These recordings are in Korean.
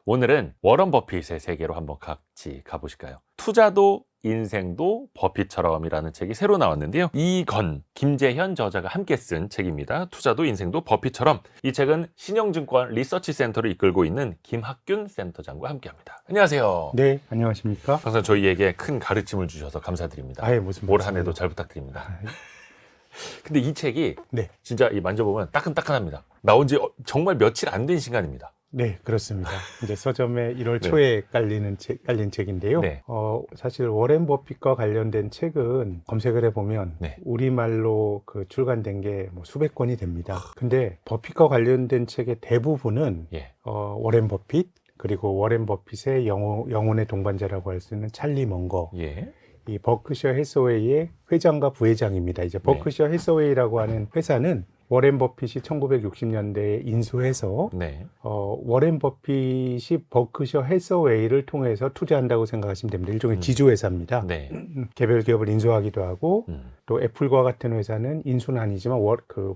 오늘은 워런 버핏의 세계로 한번 같이 가보실까요? 투자도 인생도 버핏처럼이라는 책이 새로 나왔는데요. 이건 김재현 저자가 함께 쓴 책입니다. 투자도 인생도 버핏처럼. 이 책은 신영증권 리서치 센터를 이끌고 있는 김학균 센터장과 함께합니다. 안녕하세요. 네, 안녕하십니까? 항상 저희에게 큰 가르침을 주셔서 감사드립니다. 아예 무슨 올 한 해도 잘 부탁드립니다. 근데 이 책이 네, 진짜 이 만져보면 따끈따끈합니다. 나온 지 정말 며칠 안 된 시간입니다. 네, 그렇습니다. 이제 서점에 1월 네. 초에 깔린 책인데요. 네. 사실 워렌 버핏과 관련된 책은 검색을 해보면 네. 우리말로 출간된 게 뭐 수백 권이 됩니다. 근데 버핏과 관련된 책의 대부분은 예. 워렌 버핏, 그리고 워렌 버핏의 영혼의 동반자라고 할 수 있는 찰리 먼거, 예. 이 버크셔 해서웨이의 회장과 부회장입니다. 이제 버크셔 해서웨이라고 하는 회사는 워렌 버핏이 1960년대에 인수해서 네. 워렌 버핏이 버크셔 해서웨이를 통해서 투자한다고 생각하시면 됩니다. 일종의 지주회사입니다. 네. 개별 기업을 인수하기도 하고 음. 또 애플과 같은 회사는 인수는 아니지만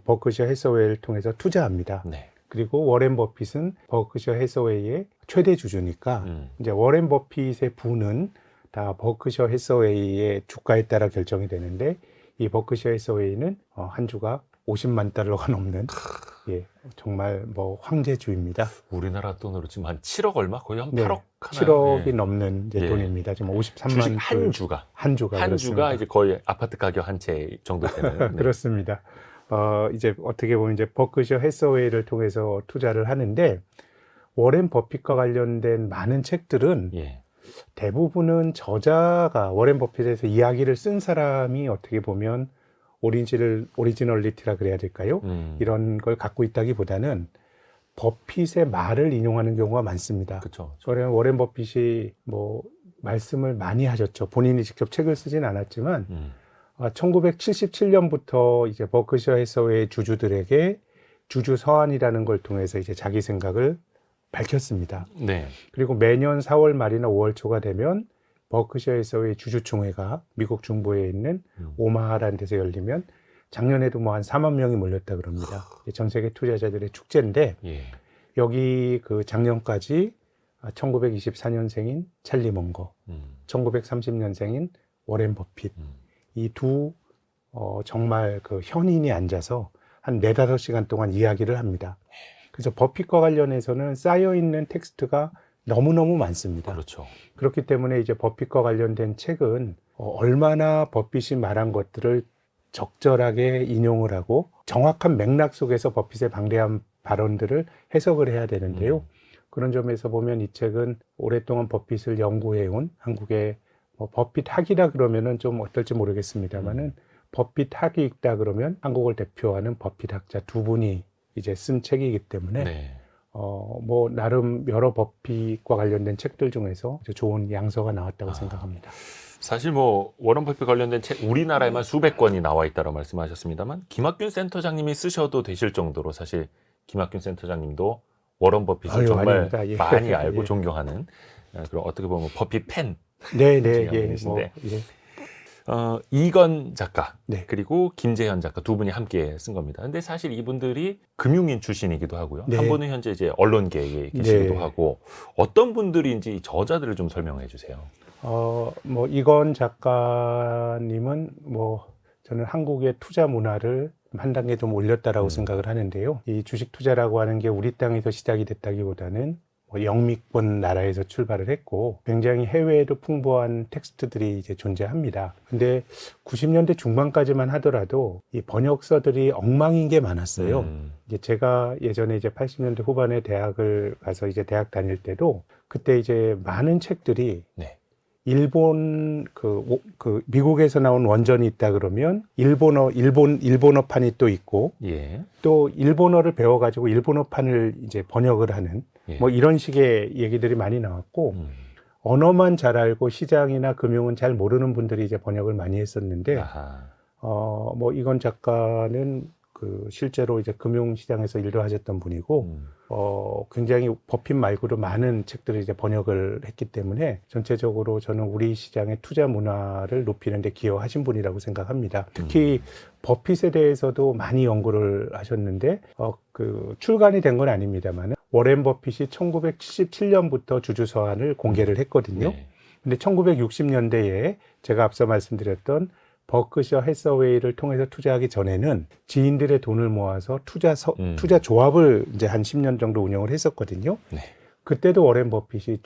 버크셔 해서웨이를 통해서 투자합니다. 네. 그리고 워렌 버핏은 버크셔 해서웨이의 최대 주주니까 이제 워렌 버핏의 부는 다 버크셔 해서웨이의 주가에 따라 결정이 되는데, 이 버크셔 해서웨이는 한 주가 50만 달러가 넘는 정말 뭐 황제주입니다. 우리나라 돈으로 지금 한 7억 얼마? 거의 한 네, 8억 하나요? 7억이 예. 넘는 이제 예. 돈입니다. 지금 53만 주식 한 주가 한 주가 한 그렇습니다. 주가 이제 거의 아파트 가격 한 채 정도 되는. 네. 그렇습니다. 이제 어떻게 보면 이제 버크셔 해서웨이를 통해서 투자를 하는데, 워렌 버핏과 관련된 많은 책들은 예. 대부분은 저자가 워렌 버핏에서 이야기를 쓴 사람이 어떻게 보면 오리지널리티라 그래야 될까요? 이런 걸 갖고 있다기보다는 버핏의 말을 인용하는 경우가 많습니다. 그렇죠. 워렌 버핏이 뭐 말씀을 많이 하셨죠. 본인이 직접 책을 쓰진 않았지만 1977년부터 이제 버크셔 해서웨이 주주들에게 주주 서한이라는 걸 통해서 이제 자기 생각을 밝혔습니다. 네. 그리고 매년 4월 말이나 5월 초가 되면 버크셔 해서웨이 주주총회가 미국 중부에 있는 오마하라는 데서 열리면 작년에도 뭐 한 4만 명이 몰렸다 그럽니다. 전 세계 투자자들의 축제인데, 예. 여기 작년까지 1924년생인 찰리 먼거, 1930년생인 워렌 버핏, 이 두 정말 현인이 앉아서 한 4-5시간 동안 이야기를 합니다. 그래서 버핏과 관련해서는 쌓여있는 텍스트가 너무너무 많습니다. 그렇죠. 그렇기 때문에 이제 버핏과 관련된 책은 얼마나 버핏이 말한 것들을 적절하게 인용을 하고 정확한 맥락 속에서 버핏의 방대한 발언들을 해석을 해야 되는데요. 그런 점에서 보면 이 책은 오랫동안 버핏을 연구해온 한국의 버핏 학이라 그러면은 좀 어떨지 모르겠습니다만은 버핏 학이 있다 그러면 한국을 대표하는 버핏 학자 두 분이 이제 쓴 책이기 때문에 네. 뭐 나름 여러 버핏과 관련된 책들 중에서 좋은 양서가 나왔다고 생각합니다. 사실 뭐 워런 버핏 관련된 책 우리나라에만 수백 권이 나와 있다고 말씀하셨습니다만, 김학균 센터장님이 쓰셔도 되실 정도로 사실 김학균 센터장님도 워런 버핏을 정말 아닙니다. 예. 많이 알고 예. 존경하는 그런 어떻게 보면 버핏 팬. 네네. 지금 예. 계신데. 예. 이건 작가, 네. 그리고 김재현 작가 두 분이 함께 쓴 겁니다. 근데 사실 이분들이 금융인 출신이기도 하고요. 네. 한 분은 현재 이제 언론계에 계시기도 네. 하고, 어떤 분들인지 저자들을 좀 설명해 주세요. 뭐 이건 작가님은 뭐 저는 한국의 투자 문화를 한 단계 좀 올렸다라고 생각을 하는데요. 이 주식 투자라고 하는 게 우리 땅에서 시작이 됐다기보다는 영미권 나라에서 출발을 했고, 굉장히 해외에도 풍부한 텍스트들이 이제 존재합니다. 근데 90년대 중반까지만 하더라도 이 번역서들이 엉망인 게 많았어요. 이제 제가 예전에 이제 80년대 후반에 대학을 가서 이제 대학 다닐 때도 그때 이제 많은 책들이 네. 일본 미국에서 나온 원전이 있다 그러면 일본어판이 또 있고, 예. 또 일본어를 배워가지고 일본어판을 이제 번역을 하는 예. 뭐 이런 식의 얘기들이 많이 나왔고, 언어만 잘 알고 시장이나 금융은 잘 모르는 분들이 이제 번역을 많이 했었는데, 아하. 뭐 이건 작가는 실제로 이제 금융시장에서 일도 하셨던 분이고, 굉장히 버핏 말고도 많은 책들을 이제 번역을 했기 때문에 전체적으로 저는 우리 시장의 투자 문화를 높이는 데 기여하신 분이라고 생각합니다. 특히 버핏에 대해서도 많이 연구를 하셨는데, 출간이 된 건 아닙니다만 워렌 버핏이 1977년부터 주주 서한을 공개를 했거든요. 네. 근데 1960년대에 제가 앞서 말씀드렸던 버크셔 해서웨이를 통해서 투자하기 전에는 지인들의 돈을 모아서 투자 조합을 이제 한 10년 정도 운영을 했었거든요. 네. 그때도 워렌 버핏이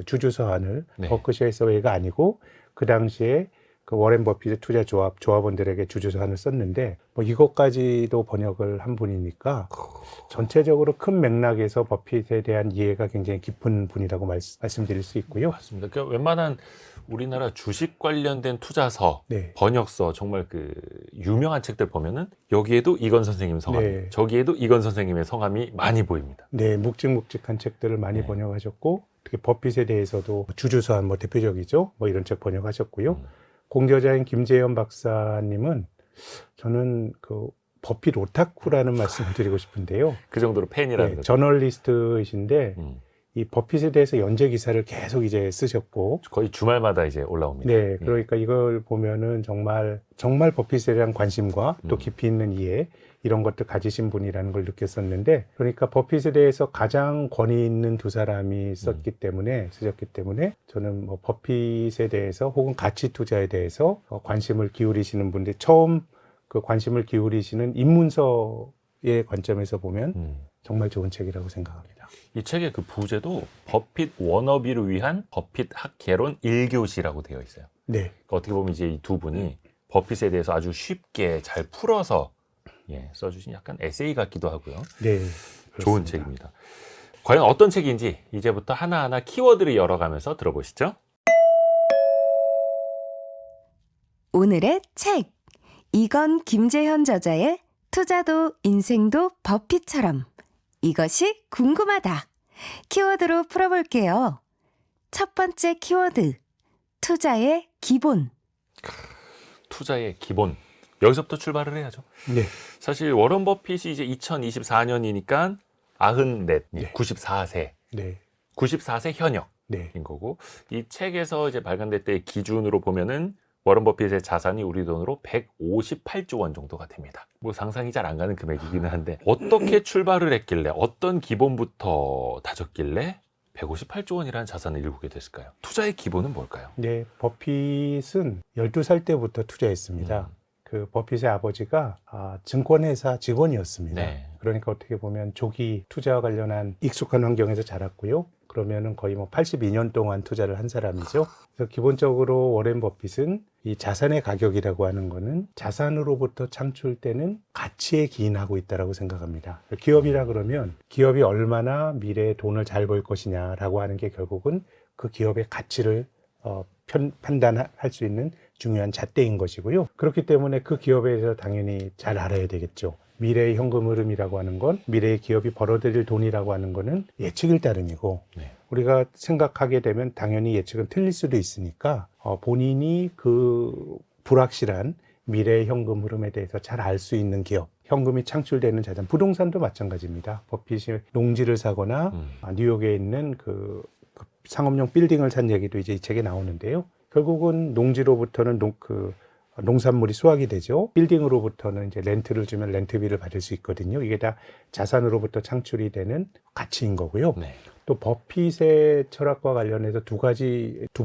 주주 서한을 네. 버크셔 해서웨이가 아니고 그 당시에 그 워렌 버핏의 투자 조합원들에게 주주 서한을 썼는데 뭐 이것까지도 번역을 한 분이니까 전체적으로 큰 맥락에서 버핏에 대한 이해가 굉장히 깊은 분이라고 말씀드릴 수 있고요. 맞습니다. 그러니까 웬만한 우리나라 주식 관련된 투자서, 네. 번역서 정말 그 유명한 책들 보면은 여기에도 이건 선생님 성함, 네. 저기에도 이건 선생님의 성함이 많이 보입니다. 네, 묵직묵직한 책들을 많이 네. 번역하셨고 특히 버핏에 대해서도 주주서한 뭐 대표적이죠. 뭐 이런 책 번역하셨고요. 공저자인 김재현 박사님은 저는 그 버핏 오타쿠라는 말씀을 드리고 싶은데요. 그 정도로 팬이라는 네, 거죠. 저널리스트이신데 이 버핏에 대해서 연재 기사를 계속 이제 쓰셨고, 거의 주말마다 이제 올라옵니다. 네, 그러니까 이걸 보면은 정말 버핏에 대한 관심과 또 깊이 있는 이해 이런 것들 가지신 분이라는 걸 느꼈었는데, 그러니까 버핏에 대해서 가장 권위 있는 두 사람이 쓰셨기 때문에 저는 뭐 버핏에 대해서 혹은 가치 투자에 대해서 관심을 기울이시는 분들 처음 그 관심을 기울이시는 입문서의 관점에서 보면 정말 좋은 책이라고 생각합니다. 이 책의 그 부제도 버핏 워너비를 위한 버핏 학개론 1교시라고 되어 있어요. 네, 그러니까 어떻게 보면 이제 이 두 분이 버핏에 대해서 아주 쉽게 잘 풀어서 써주신 약간 에세이 같기도 하고요. 네, 좋은 그렇습니다. 책입니다. 과연 어떤 책인지 이제부터 하나하나 키워드를 열어가면서 들어보시죠. 오늘의 책. 이건 김재현 저자의 투자도 인생도 버핏처럼. 이것이 궁금하다. 키워드로 풀어볼게요. 첫 번째 키워드. 투자의 기본. 투자의 기본. 여기서부터 출발을 해야죠. 네, 사실 워런 버핏이 이제 2024년이니까 94, 네. 94세, 네, 94세 현역인 네, 거고, 이 책에서 이제 발간될 때 기준으로 보면은 워런 버핏의 자산이 우리 돈으로 158조 원 정도가 됩니다. 뭐 상상이 잘 안 가는 금액이기는 한데 어떻게 출발을 했길래 어떤 기본부터 다졌길래 158조 원이라는 자산을 일구게 됐을까요? 투자의 기본은 뭘까요? 네. 버핏은 12살 때부터 투자했습니다. 그 버핏의 아버지가 증권회사 직원이었습니다. 네. 그러니까 어떻게 보면 조기 투자와 관련한 익숙한 환경에서 자랐고요. 그러면은 거의 뭐 82년 동안 투자를 한 사람이죠. 그래서 기본적으로 워렌 버핏은 이 자산의 가격이라고 하는 거는 자산으로부터 창출되는 가치에 기인하고 있다라고 생각합니다. 기업이라 그러면 기업이 얼마나 미래에 돈을 잘 벌 것이냐라고 하는 게 결국은 그 기업의 가치를 판단할 수 있는 중요한 잣대인 것이고요. 그렇기 때문에 그 기업에 대해서 당연히 잘 알아야 되겠죠. 미래의 현금 흐름이라고 하는 건, 미래의 기업이 벌어들일 돈이라고 하는 거는 예측일 따름이고, 네. 우리가 생각하게 되면 당연히 예측은 틀릴 수도 있으니까 본인이 그 불확실한 미래의 현금 흐름에 대해서 잘 알 수 있는 기업, 현금이 창출되는 자산, 부동산도 마찬가지입니다. 버핏이 농지를 사거나 뉴욕에 있는 그 상업용 빌딩을 산 얘기도 이제 이 책에 나오는데요. 결국은 농지로부터는 농산물이 수확이 되죠. 빌딩으로부터는 이제 렌트를 주면 렌트비를 받을 수 있거든요. 이게 다 자산으로부터 창출이 되는 가치인 거고요. 네. 또 버핏의 철학과 관련해서 두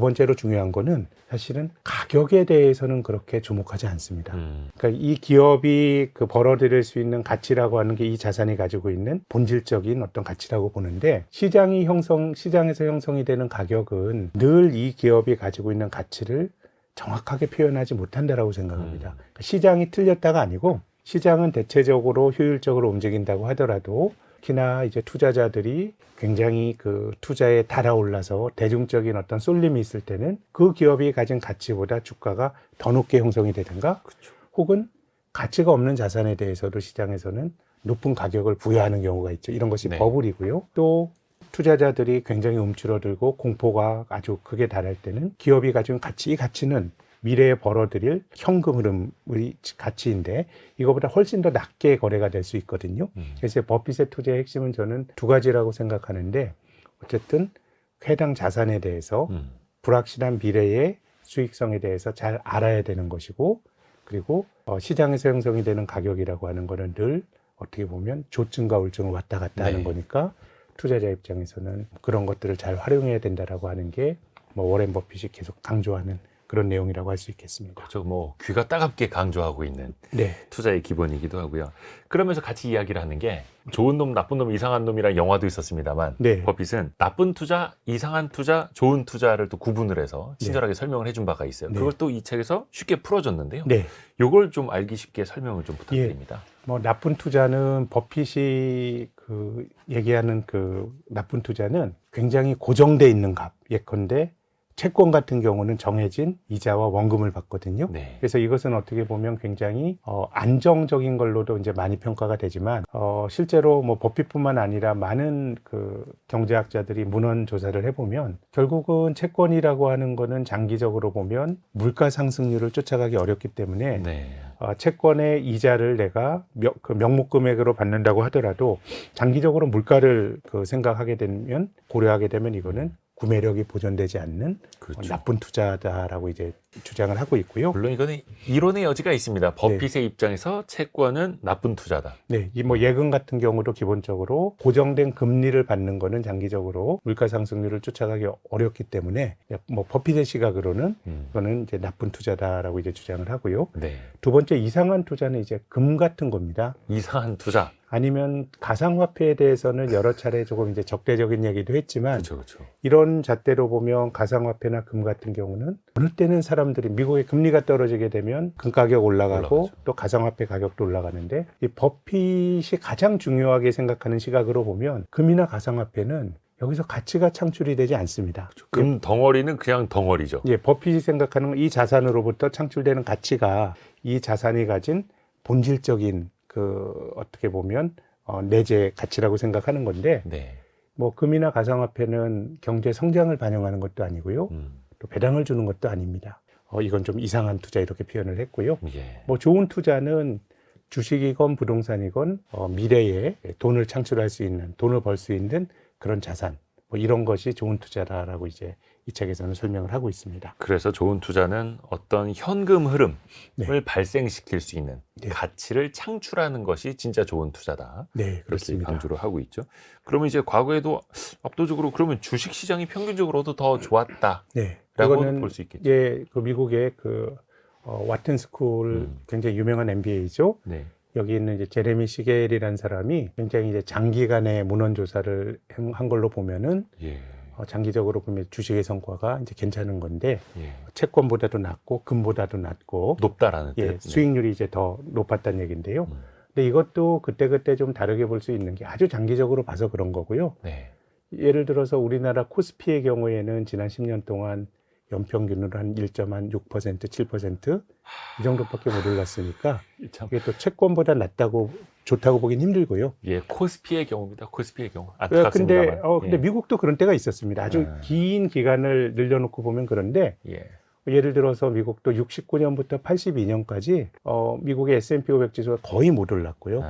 번째로 중요한 거는 사실은 가격에 대해서는 그렇게 주목하지 않습니다. 그러니까 이 기업이 그 벌어들일 수 있는 가치라고 하는 게 이 자산이 가지고 있는 본질적인 어떤 가치라고 보는데, 시장에서 형성이 되는 가격은 늘 이 기업이 가지고 있는 가치를 정확하게 표현하지 못한다라고 생각합니다. 그러니까 시장이 틀렸다가 아니고, 시장은 대체적으로 효율적으로 움직인다고 하더라도 특히나 이제 투자자들이 굉장히 그 투자에 달아올라서 대중적인 어떤 쏠림이 있을 때는 그 기업이 가진 가치보다 주가가 더 높게 형성이 되든가, 그렇죠. 혹은 가치가 없는 자산에 대해서도 시장에서는 높은 가격을 부여하는 경우가 있죠. 이런 것이 네. 버블이고요. 또 투자자들이 굉장히 움츠러들고 공포가 아주 극에 달할 때는 기업이 가진 가치, 이 가치는 미래에 벌어들일 현금 흐름의 가치인데 이거보다 훨씬 더 낮게 거래가 될 수 있거든요. 그래서 버핏의 투자의 핵심은 저는 두 가지라고 생각하는데, 어쨌든 해당 자산에 대해서 불확실한 미래의 수익성에 대해서 잘 알아야 되는 것이고, 그리고 시장에서 형성이 되는 가격이라고 하는 거는 늘 어떻게 보면 조증과 울증을 왔다 갔다 하는 거니까 투자자 입장에서는 그런 것들을 잘 활용해야 된다라고 하는 게 뭐 워렌 버핏이 계속 강조하는 그런 내용이라고 할 수 있겠습니다. 그렇죠. 뭐 귀가 따갑게 강조하고 있는 네, 투자의 기본이기도 하고요. 그러면서 같이 이야기를 하는 게 좋은 놈, 나쁜 놈, 이상한 놈이란 영화도 있었습니다만 네. 버핏은 나쁜 투자, 이상한 투자, 좋은 투자를 또 구분을 해서 친절하게 설명을 해준 바가 있어요. 네. 그걸 또 이 책에서 쉽게 풀어줬는데요. 네. 요걸 좀 알기 쉽게 설명을 좀 부탁드립니다. 뭐 나쁜 투자는 버핏이 얘기하는 나쁜 투자는 굉장히 고정돼 있는 값. 예컨대 채권 같은 경우는 정해진 이자와 원금을 받거든요. 네. 그래서 이것은 어떻게 보면 굉장히 안정적인 걸로도 이제 많이 평가가 되지만 실제로 뭐 버핏뿐만 아니라 많은 경제학자들이 문헌 조사를 해보면 결국은 채권이라고 하는 거는 장기적으로 보면 물가 상승률을 쫓아가기 어렵기 때문에 네. 채권의 이자를 내가 명목 금액으로 받는다고 하더라도 장기적으로 물가를 생각하게 되면 고려하게 되면 이거는 구매력이 보존되지 않는 그렇죠. 나쁜 투자다라고 이제 주장을 하고 있고요. 물론 이거는 이론의 여지가 있습니다. 버핏의 입장에서 채권은 나쁜 투자다. 네, 이 뭐 예금 같은 경우도 기본적으로 고정된 금리를 받는 거는 장기적으로 물가 상승률을 쫓아가기 어렵기 때문에 뭐 버핏의 시각으로는 이거는 이제 나쁜 투자다라고 이제 주장을 하고요. 네. 두 번째 이상한 투자는 이제 금 같은 겁니다. 이상한 투자. 아니면 가상화폐에 대해서는 여러 차례 조금 이제 적대적인 얘기도 했지만 그렇죠, 그렇죠. 이런 잣대로 보면 가상화폐나 금 같은 경우는 어느 때는 사람들이 미국의 금리가 떨어지게 되면 금 가격 올라가고 올라가죠. 또 가상화폐 가격도 올라가는데 이 버핏이 가장 중요하게 생각하는 시각으로 보면 금이나 가상화폐는 여기서 가치가 창출이 되지 않습니다. 금 덩어리는 그냥 덩어리죠. 예, 버핏이 생각하는 건 이 자산으로부터 창출되는 가치가 이 자산이 가진 본질적인 어떻게 보면 내재 가치라고 생각하는 건데 네. 뭐 금이나 가상화폐는 경제 성장을 반영하는 것도 아니고요. 또 배당을 주는 것도 아닙니다. 이건 좀 이상한 투자 이렇게 표현을 했고요. 예. 뭐 좋은 투자는 주식이건 부동산이건 미래에 돈을 창출할 수 있는, 돈을 벌 수 있는 그런 자산, 뭐 이런 것이 좋은 투자다라고 이제 이 책에서는 설명을 하고 있습니다. 그래서 좋은 투자는 어떤 현금 흐름을 네. 발생시킬 수 있는 네. 가치를 창출하는 것이 진짜 좋은 투자다. 네, 그렇게 그렇습니다. 강조를 하고 있죠. 그러면 이제 과거에도 압도적으로 그러면 주식 시장이 평균적으로도 더 좋았다라고 네, 볼 수 있겠죠. 예, 미국의 와튼 스쿨 굉장히 유명한 MBA죠. 네. 여기 있는 이제 제레미 시겔이라는 사람이 굉장히 이제 장기간의 문헌 조사를 한 걸로 보면은 예. 장기적으로 보면 주식의 성과가 이제 괜찮은 건데 예. 채권보다도 낮고 금보다도 낮고 높다라는 예, 뜻. 네. 수익률이 이제 더 높았다는 얘기인데요. 근데 이것도 그때그때 좀 다르게 볼 수 있는 게 아주 장기적으로 봐서 그런 거고요. 네. 예를 들어서 우리나라 코스피의 경우에는 지난 10년 동안 연평균으로 한 1.6%, 7% 이 정도밖에 못 올랐으니까 참, 이게 또 채권보다 낫다고 좋다고 보긴 힘들고요. 예, 코스피의 경우입니다. 코스피의 경우. 근데 안타깝습니다만. 근데 미국도 그런 때가 있었습니다. 아주 긴 기간을 늘려놓고 보면 그런데 예. 예를 들어서 미국도 69년부터 82년까지 미국의 S&P 500 지수가 거의 못 올랐고요.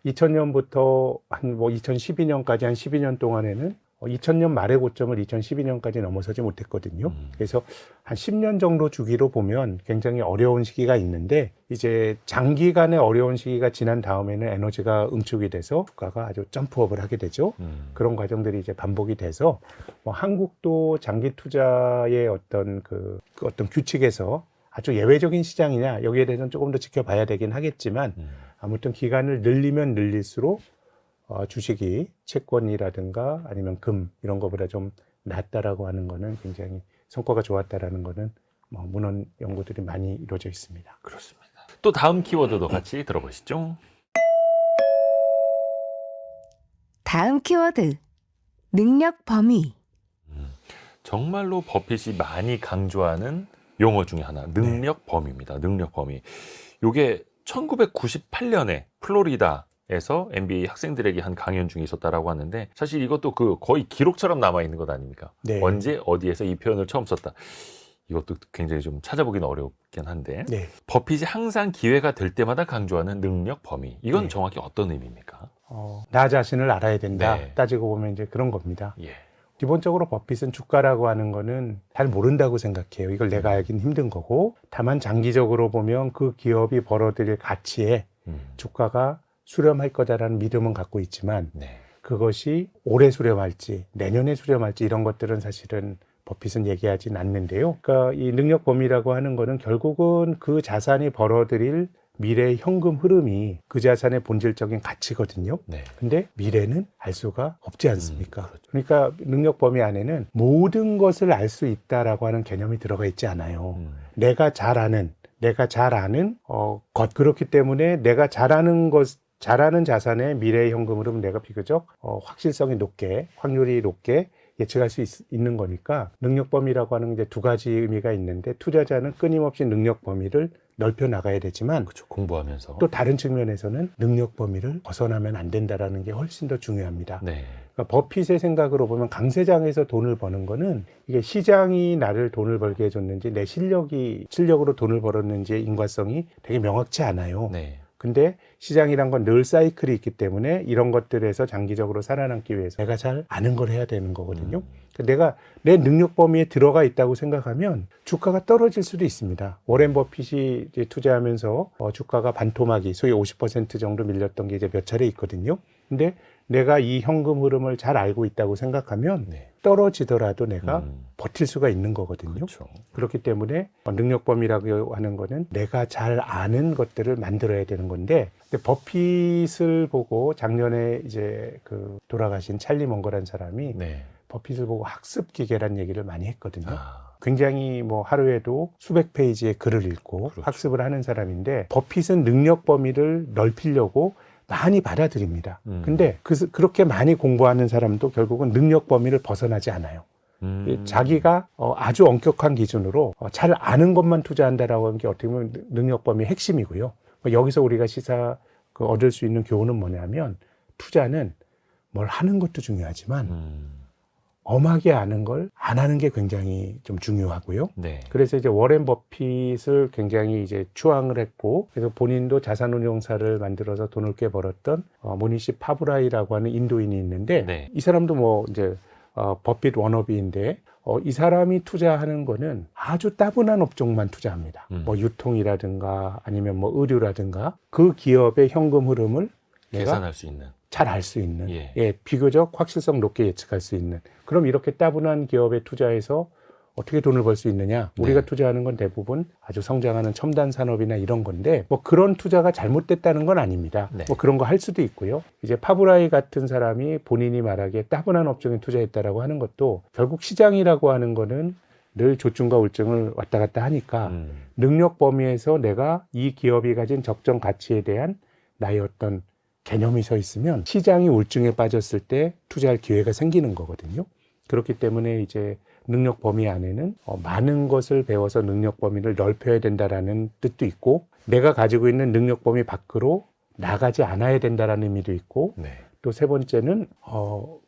2000년부터 한 2012년까지 한 12년 동안에는 2000년 말의 고점을 2012년까지 넘어서지 못했거든요. 그래서 한 10년 정도 주기로 보면 굉장히 어려운 시기가 있는데 이제 장기간의 어려운 시기가 지난 다음에는 에너지가 응축이 돼서 주가가 아주 점프업을 하게 되죠. 그런 과정들이 이제 반복이 돼서 한국도 장기 투자의 어떤 어떤 규칙에서 아주 예외적인 시장이냐 여기에 대해서는 조금 더 지켜봐야 되긴 하겠지만 아무튼 기간을 늘리면 늘릴수록 주식이 채권이라든가 아니면 금 이런 거보다 좀 낫다라고 하는 거는 굉장히 성과가 좋았다라는 거는 문헌 연구들이 많이 이루어져 있습니다. 그렇습니다. 또 다음 키워드도 같이 들어보시죠. 다음 키워드 능력 범위. 정말로 버핏이 많이 강조하는 용어 중에 하나, 능력 범위입니다. 능력 범위. 요게 1998년에 플로리다에서 MBA 학생들에게 한 강연 중에 있었다라고 하는데 사실 이것도 거의 기록처럼 남아 있는 것 아닙니까? 네. 언제 어디에서 이 표현을 처음 썼다. 이것도 굉장히 좀 찾아보기는 어렵긴 한데 네. 버핏이 항상 기회가 될 때마다 강조하는 능력 범위. 이건 네. 정확히 어떤 의미입니까? 나 자신을 알아야 된다. 네. 따지고 보면 이제 그런 겁니다. 예. 기본적으로 버핏은 주가라고 하는 거는 잘 모른다고 생각해요. 이걸 내가 알긴 힘든 거고 다만 장기적으로 보면 그 기업이 벌어들일 가치에 주가가 수렴할 거다라는 믿음은 갖고 있지만 네. 그것이 올해 수렴할지 내년에 수렴할지 이런 것들은 사실은 버핏은 얘기하진 않는데요. 그러니까 이 능력 범위라고 하는 거는 결국은 그 자산이 벌어들일 미래의 현금 흐름이 그 자산의 본질적인 가치거든요. 네. 근데 미래는 알 수가 없지 않습니까? 그렇죠. 그러니까 능력 범위 안에는 모든 것을 알 수 있다라고 하는 개념이 들어가 있지 않아요. 내가 잘 아는 것. 그렇기 때문에 내가 잘하는 자산의 미래의 현금 흐름은 내가 비교적 확실성이 높게, 확률이 높게 예측할 수 있는 거니까 능력 범위라고 하는 이제 두 가지 의미가 있는데 투자자는 끊임없이 능력 범위를 넓혀 나가야 되지만 그렇죠. 공부하면서. 또 다른 측면에서는 능력 범위를 벗어나면 안 된다라는 게 훨씬 더 중요합니다. 네. 그러니까 버핏의 생각으로 보면 강세장에서 돈을 버는 거는 이게 시장이 나를 돈을 벌게 해줬는지 내 실력으로 돈을 벌었는지의 인과성이 되게 명확치 않아요. 네. 근데 시장이란 건 늘 사이클이 있기 때문에 이런 것들에서 장기적으로 살아남기 위해서 내가 잘 아는 걸 해야 되는 거거든요. 그러니까 내가 내 능력 범위에 들어가 있다고 생각하면 주가가 떨어질 수도 있습니다. 워렌 버핏이 이제 투자하면서 주가가 반토막이 소위 50% 정도 밀렸던 게 이제 몇 차례 있거든요. 근데 내가 이 현금 흐름을 잘 알고 있다고 생각하면 네. 떨어지더라도 내가 버틸 수가 있는 거거든요. 그렇죠. 그렇기 때문에 능력 범위라고 하는 거는 내가 잘 아는 것들을 만들어야 되는 건데, 근데 버핏을 보고 작년에 이제 그 돌아가신 찰리 멍거란 사람이 네. 버핏을 보고 학습 기계란 얘기를 많이 했거든요. 아, 굉장히 뭐 하루에도 수백 페이지의 글을 읽고 그렇죠. 학습을 하는 사람인데 버핏은 능력 범위를 넓히려고 많이 받아들입니다. 근데 그렇게 많이 공부하는 사람도 결국은 능력 범위를 벗어나지 않아요. 자기가 아주 엄격한 기준으로 잘 아는 것만 투자한다라고 하는 게 어떻게 보면 능력 범위의 핵심이고요. 여기서 우리가 얻을 수 있는 교훈은 뭐냐면 투자는 뭘 하는 것도 중요하지만 엄하게 아는 걸 안 하는 게 굉장히 좀 중요하고요. 네. 그래서 이제 워렌 버핏을 굉장히 이제 추앙을 했고, 그래서 본인도 자산운용사를 만들어서 돈을 꽤 벌었던 모니시 파브라이라고 하는 인도인이 있는데, 네. 이 사람도 뭐 이제 버핏 워너비인데, 이 사람이 투자하는 거는 아주 따분한 업종만 투자합니다. 뭐 유통이라든가 아니면 뭐 의류라든가 그 기업의 현금 흐름을 내가 계산할 수 있는. 잘 알 수 있는, 예. 비교적 확실성 높게 예측할 수 있는. 그럼 이렇게 따분한 기업에 투자해서 어떻게 돈을 벌 수 있느냐? 우리가 투자하는 건 대부분 아주 성장하는 첨단 산업이나 이런 건데, 뭐 그런 투자가 잘못됐다는 건 아닙니다. 네. 뭐 그런 거 할 수도 있고요. 이제 파브라이 같은 사람이 본인이 말하기에 따분한 업종에 투자했다라고 하는 것도 결국 시장이라고 하는 거는 늘 조증과 울증을 왔다 갔다 하니까 능력 범위에서 내가 이 기업이 가진 적정 가치에 대한 나의 어떤 개념이 서 있으면 시장이 울증에 빠졌을 때 투자할 기회가 생기는 거거든요. 그렇기 때문에 이제 능력 범위 안에는 많은 것을 배워서 능력 범위를 넓혀야 된다라는 뜻도 있고, 내가 가지고 있는 능력 범위 밖으로 나가지 않아야 된다라는 의미도 있고, 네. 또 세 번째는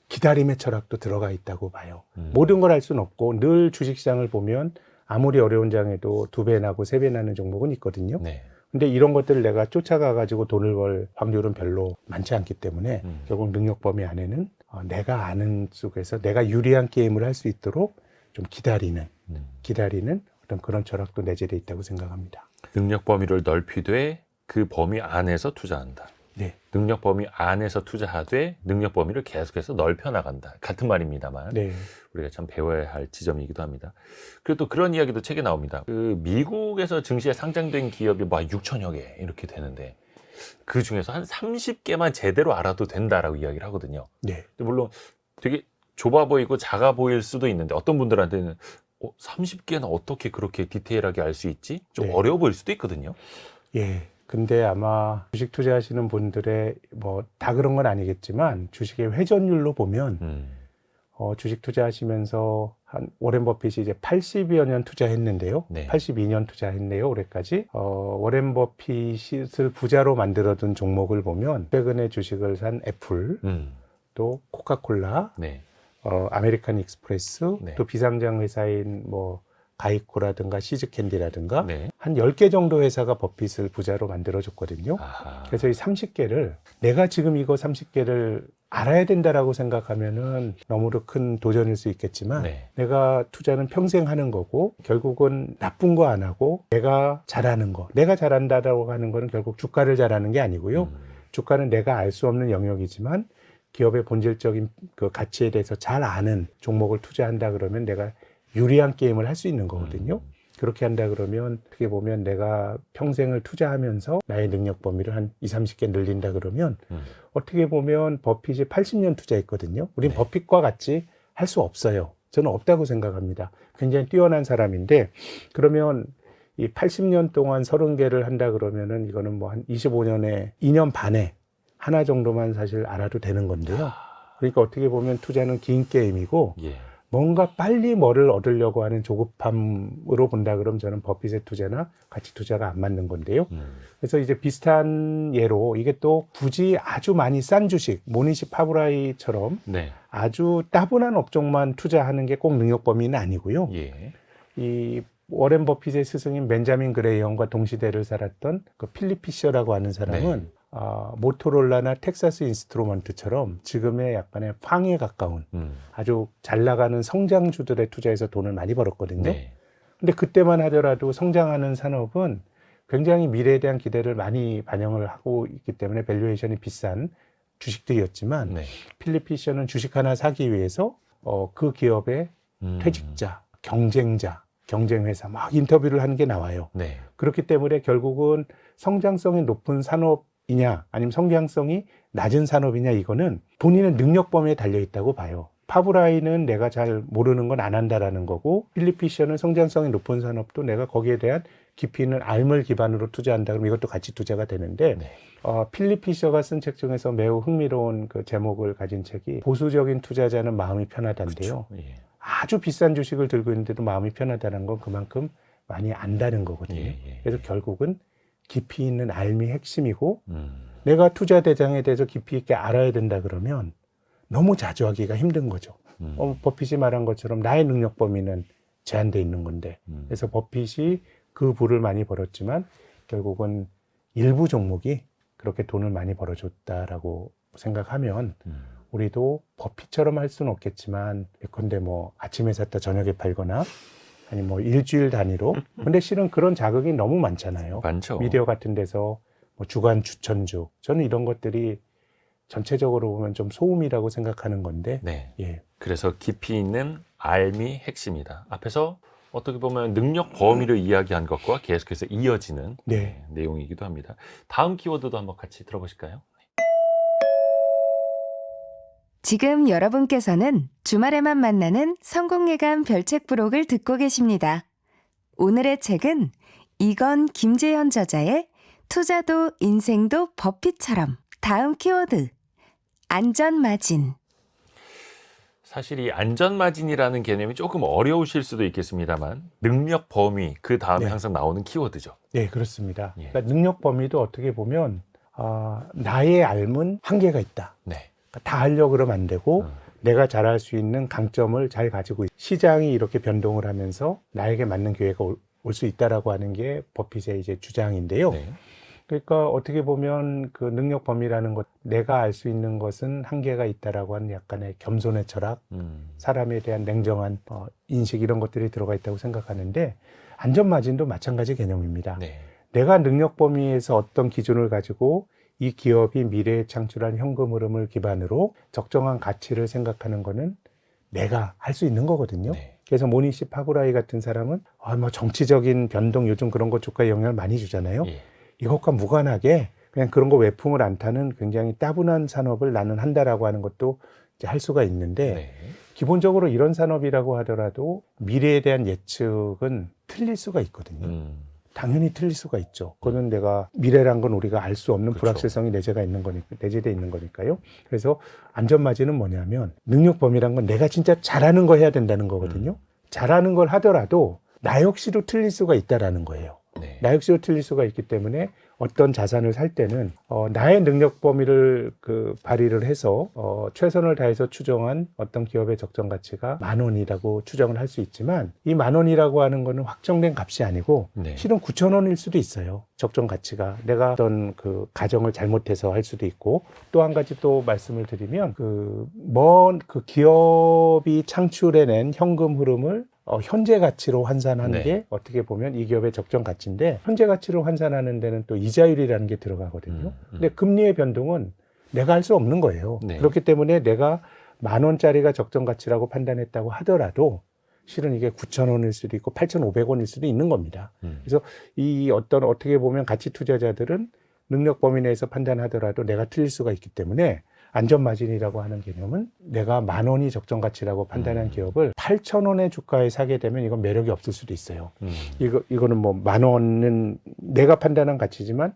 기다림의 철학도 들어가 있다고 봐요. 모든 걸 할 수는 없고 늘 주식시장을 보면 아무리 어려운 장에도 2배 나고 3배 나는 종목은 있거든요. 네. 근데 이런 것들을 내가 쫓아가 가지고 돈을 벌 확률은 별로 많지 않기 때문에 결국 능력 범위 안에는 내가 아는 속에서 내가 유리한 게임을 할 수 있도록 좀 기다리는 어떤 그런 철학도 내재되어 있다고 생각합니다. 능력 범위를 넓히되 그 범위 안에서 투자한다. 네. 능력 범위 안에서 투자하되 능력 범위를 계속해서 넓혀 나간다. 같은 말입니다만 네. 우리가 참 배워야 할 지점이기도 합니다. 그리고 또 그런 이야기도 책에 나옵니다. 그 미국에서 증시에 상장된 기업이 뭐 6천여 개 이렇게 되는데 그 중에서 한 30개만 제대로 알아도 된다라고 이야기를 하거든요. 네. 근데 물론 되게 좁아 보이고 작아 보일 수도 있는데 어떤 분들한테는 30개는 어떻게 그렇게 디테일하게 알 수 있지? 좀 네. 어려워 보일 수도 있거든요. 예. 근데 아마 주식 투자하시는 분들의 뭐 다 그런 건 아니겠지만 주식의 회전율로 보면 주식 투자하시면서 한 워렌 버핏이 이제 80여 년 투자했는데요. 네. 82년 투자했네요. 올해까지. 워렌 버핏을 부자로 만들어둔 종목을 보면 최근에 주식을 산 애플, 또 코카콜라, 네. 아메리칸 익스프레스, 네. 또 비상장 회사인 뭐 가이코라든가 시즈캔디라든가 네. 한 10개 정도 회사가 버핏을 부자로 만들어줬거든요. 아하. 그래서 이 30개를 내가 지금 이거 30개를 알아야 된다라고 생각하면은 너무도 큰 도전일 수 있겠지만 네. 내가 투자는 평생 하는 거고 결국은 나쁜 거 안 하고 내가 잘하는 거, 내가 잘한다라고 하는 거는 결국 주가를 잘하는 게 아니고요. 주가는 내가 알 수 없는 영역이지만 기업의 본질적인 그 가치에 대해서 잘 아는 종목을 투자한다 그러면 내가 유리한 게임을 할 수 있는 거거든요. 그렇게 한다 그러면 어떻게 보면 내가 평생을 투자하면서 나의 능력 범위를 한 20, 30개 늘린다 그러면 어떻게 보면 버핏이 80년 투자했거든요. 우린 네. 버핏과 같이 할 수 없어요. 저는 없다고 생각합니다. 굉장히 뛰어난 사람인데 그러면 이 80년 동안 30개를 한다 그러면은 이거는 뭐 한 25년에 2년 반에 하나 정도만 사실 알아도 되는 건데요. 그러니까 어떻게 보면 투자는 긴 게임이고 예. 뭔가 빨리 뭐를 얻으려고 하는 조급함으로 본다 그러면 저는 버핏의 투자나 가치 투자가 안 맞는 건데요. 그래서 이제 비슷한 예로 이게 또 굳이 아주 많이 싼 주식, 모니시 파브라이처럼 네. 아주 따분한 업종만 투자하는 게 꼭 능력 범위는 아니고요. 예. 이 워렌 버핏의 스승인 벤자민 그레이엄과 동시대를 살았던 그 필립 피셔라고 하는 사람은 모토롤라나 텍사스 인스트루먼트처럼 지금의 약간의 팡에 가까운 아주 잘 나가는 성장주들에 투자해서 돈을 많이 벌었거든요. 네. 근데 그때만 하더라도 성장하는 산업은 굉장히 미래에 대한 기대를 많이 반영을 하고 있기 때문에 밸류에이션이 비싼 주식들이었지만 네. 필립 피셔는 주식 하나 사기 위해서 그 기업의 퇴직자, 경쟁자, 경쟁회사 막 인터뷰를 하는 게 나와요. 네. 그렇기 때문에 결국은 성장성이 높은 산업이냐 아니면 성장성이 낮은 산업이냐 이거는 본인의 능력 범위에 달려 있다고 봐요. 파브라이는 내가 잘 모르는 건 안 한다라는 거고 필립 피셔는 성장성이 높은 산업도 내가 거기에 대한 깊이 있는 알을 기반으로 투자한다 그러면 이것도 같이 투자가 되는데 네. 필립 피셔가 쓴 책 중에서 매우 흥미로운 그 제목을 가진 책이 보수적인 투자자는 마음이 편하다인데요. 그쵸. 예. 아주 비싼 주식을 들고 있는데도 마음이 편하다는 건 그만큼 많이 안다는 거거든요. 예. 그래서 결국은 깊이 있는 알미 핵심이고 내가 투자 대장에 대해서 깊이 있게 알아야 된다 그러면 너무 자주 하기가 힘든 거죠. 버핏이 말한 것처럼 나의 능력 범위는 제한되어 있는 건데 그래서 버핏이 그 부를 많이 벌었지만 결국은 일부 종목이 그렇게 돈을 많이 벌어줬다라고 생각하면 우리도 버핏처럼 할 수는 없겠지만 예컨대 뭐 아침에 샀다 저녁에 팔거나 아니 뭐 일주일 단위로 근데 실은 그런 자극이 너무 많잖아요. 많죠. 미디어 같은 데서 뭐 주간 추천주 저는 이런 것들이 전체적으로 보면 좀 소음이라고 생각하는 건데 네. 예. 그래서 깊이 있는 알미 핵심이다. 앞에서 어떻게 보면 능력 범위를 이야기한 것과 계속해서 이어지는 네. 내용이기도 합니다. 다음 키워드도 한번 같이 들어보실까요? 지금 여러분께서는 주말에만 만나는 성공예감 별책 부록을 듣고 계십니다. 오늘의 책은 이건 김재현 저자의 투자도 인생도 버핏처럼 다음 키워드 안전마진. 사실 이 안전마진이라는 개념이 조금 어려우실 수도 있겠습니다만 능력 범위 그 다음에 네. 항상 나오는 키워드죠. 네, 그렇습니다. 예. 그러니까 능력 범위도 어떻게 보면 나의 알은 한계가 있다. 네. 그러니까 다 하려고 그러면 안 되고 내가 잘할 수 있는 강점을 잘 가지고 시장이 이렇게 변동을 하면서 나에게 맞는 기회가 올 수 있다라고 하는 게 버핏의 이제 주장인데요. 네. 그러니까 어떻게 보면 그 능력 범위라는 것, 내가 알 수 있는 것은 한계가 있다라고 하는 약간의 겸손의 철학, 사람에 대한 냉정한 인식 이런 것들이 들어가 있다고 생각하는데 안전마진도 마찬가지 개념입니다. 네. 내가 능력 범위에서 어떤 기준을 가지고 이 기업이 미래에 창출한 현금 흐름을 기반으로 적정한 가치를 생각하는 거는 내가 할 수 있는 거거든요. 네. 그래서 모니시 파브라이 같은 사람은 뭐 정치적인 변동 요즘 그런 것 주가에 영향을 많이 주잖아요. 예. 이것과 무관하게 그냥 그런 거 외풍을 안 타는 굉장히 따분한 산업을 나는 한다라고 하는 것도 이제 할 수가 있는데 네. 기본적으로 이런 산업이라고 하더라도 미래에 대한 예측은 틀릴 수가 있거든요. 당연히 틀릴 수가 있죠. 그거는 내가 미래란 건 우리가 알 수 없는 그렇죠. 불확실성이 내재돼 있는 거니까요. 그래서 안전마진은 뭐냐면 능력 범위란 건 내가 진짜 잘하는 거 해야 된다는 거거든요. 잘하는 걸 하더라도 나 역시도 틀릴 수가 있다라는 거예요. 네. 나 역시도 틀릴 수가 있기 때문에 어떤 자산을 살 때는 나의 능력 범위를 발휘를 해서 최선을 다해서 추정한 어떤 기업의 적정 가치가 10,000원이라고 추정을 할 수 있지만 이 10,000원이라고 하는 거는 확정된 값이 아니고 네. 실은 9,000원일 수도 있어요. 적정 가치가 내가 어떤 그 가정을 잘못해서 할 수도 있고 또 한 가지 또 말씀을 드리면 그 기업이 창출해낸 현금 흐름을 현재 가치로 환산하는 네. 게 어떻게 보면 이 기업의 적정 가치인데 현재 가치로 환산하는 데는 또 이자율이라는 게 들어가거든요. 근데 금리의 변동은 내가 할 수 없는 거예요. 네. 그렇기 때문에 내가 10,000원짜리가 적정 가치라고 판단했다고 하더라도 실은 이게 9,000원일 수도 있고 8,500원일 수도 있는 겁니다. 그래서 이 어떻게 보면 가치 투자자들은 능력 범위 내에서 판단하더라도 내가 틀릴 수가 있기 때문에 안전마진이라고 하는 개념은 내가 10,000원이 적정 가치라고 판단한 기업을 8,000원의 주가에 사게 되면 이건 매력이 없을 수도 있어요. 이거는 뭐 10,000원은 내가 판단한 가치지만